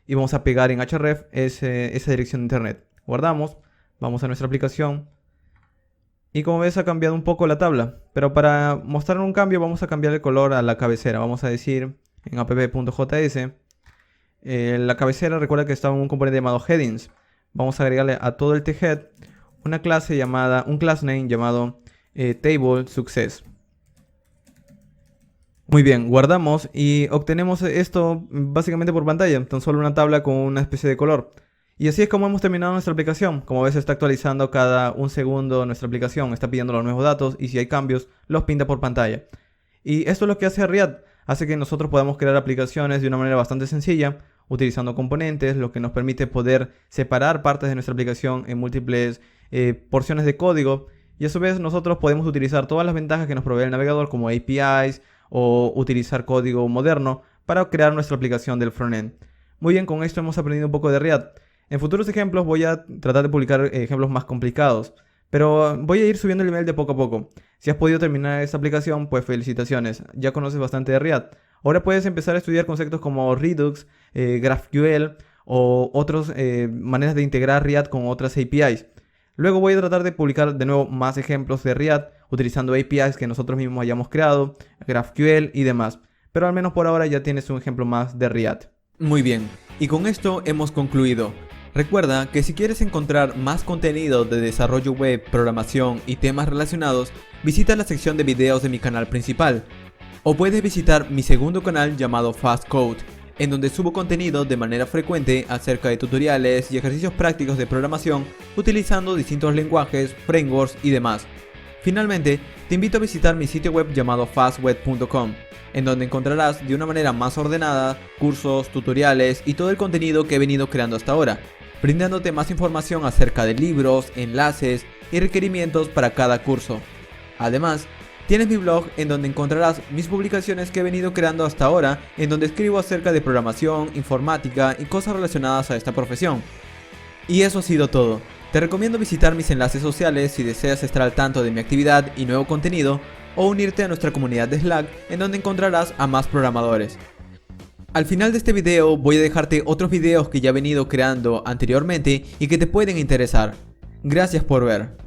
Y vamos a pegar en href esa dirección de internet. Guardamos, vamos a nuestra aplicación. Y como ves ha cambiado un poco la tabla. Pero para mostrar un cambio vamos a cambiar el color a la cabecera. Vamos a decir en app.js. La cabecera recuerda que estaba en un componente llamado headings. Vamos a agregarle a todo el thead una clase llamada, un class name llamado table success. Muy bien, guardamos y obtenemos esto básicamente por pantalla. Tan solo una tabla con una especie de color. Y así es como hemos terminado nuestra aplicación. Como ves está actualizando cada un segundo nuestra aplicación. Está pidiendo los nuevos datos y si hay cambios los pinta por pantalla. Y esto es lo que hace React. Hace que nosotros podamos crear aplicaciones de una manera bastante sencilla, utilizando componentes, lo que nos permite poder separar partes de nuestra aplicación en múltiples porciones de código. Y a su vez nosotros podemos utilizar todas las ventajas que nos provee el navegador como APIs o utilizar código moderno para crear nuestra aplicación del frontend. Muy bien, con esto hemos aprendido un poco de React. En futuros ejemplos voy a tratar de publicar ejemplos más complicados, pero voy a ir subiendo el nivel de poco a poco. Si has podido terminar esta aplicación, pues felicitaciones, ya conoces bastante de React. Ahora puedes empezar a estudiar conceptos como Redux, GraphQL o otras maneras de integrar React con otras APIs. Luego voy a tratar de publicar de nuevo más ejemplos de React utilizando APIs que nosotros mismos hayamos creado, GraphQL y demás. Pero al menos por ahora ya tienes un ejemplo más de React. Muy bien, y con esto hemos concluido. Recuerda que si quieres encontrar más contenido de desarrollo web, programación y temas relacionados, visita la sección de videos de mi canal principal. O puedes visitar mi segundo canal llamado Fast Code, en donde subo contenido de manera frecuente acerca de tutoriales y ejercicios prácticos de programación utilizando distintos lenguajes, frameworks y demás. Finalmente, te invito a visitar mi sitio web llamado fastweb.com, en donde encontrarás de una manera más ordenada cursos, tutoriales y todo el contenido que he venido creando hasta ahora, brindándote más información acerca de libros, enlaces y requerimientos para cada curso. Además, tienes mi blog en donde encontrarás mis publicaciones que he venido creando hasta ahora, en donde escribo acerca de programación, informática y cosas relacionadas a esta profesión. Y eso ha sido todo. Te recomiendo visitar mis enlaces sociales si deseas estar al tanto de mi actividad y nuevo contenido, o unirte a nuestra comunidad de Slack en donde encontrarás a más programadores. Al final de este video voy a dejarte otros videos que ya he venido creando anteriormente y que te pueden interesar. Gracias por ver.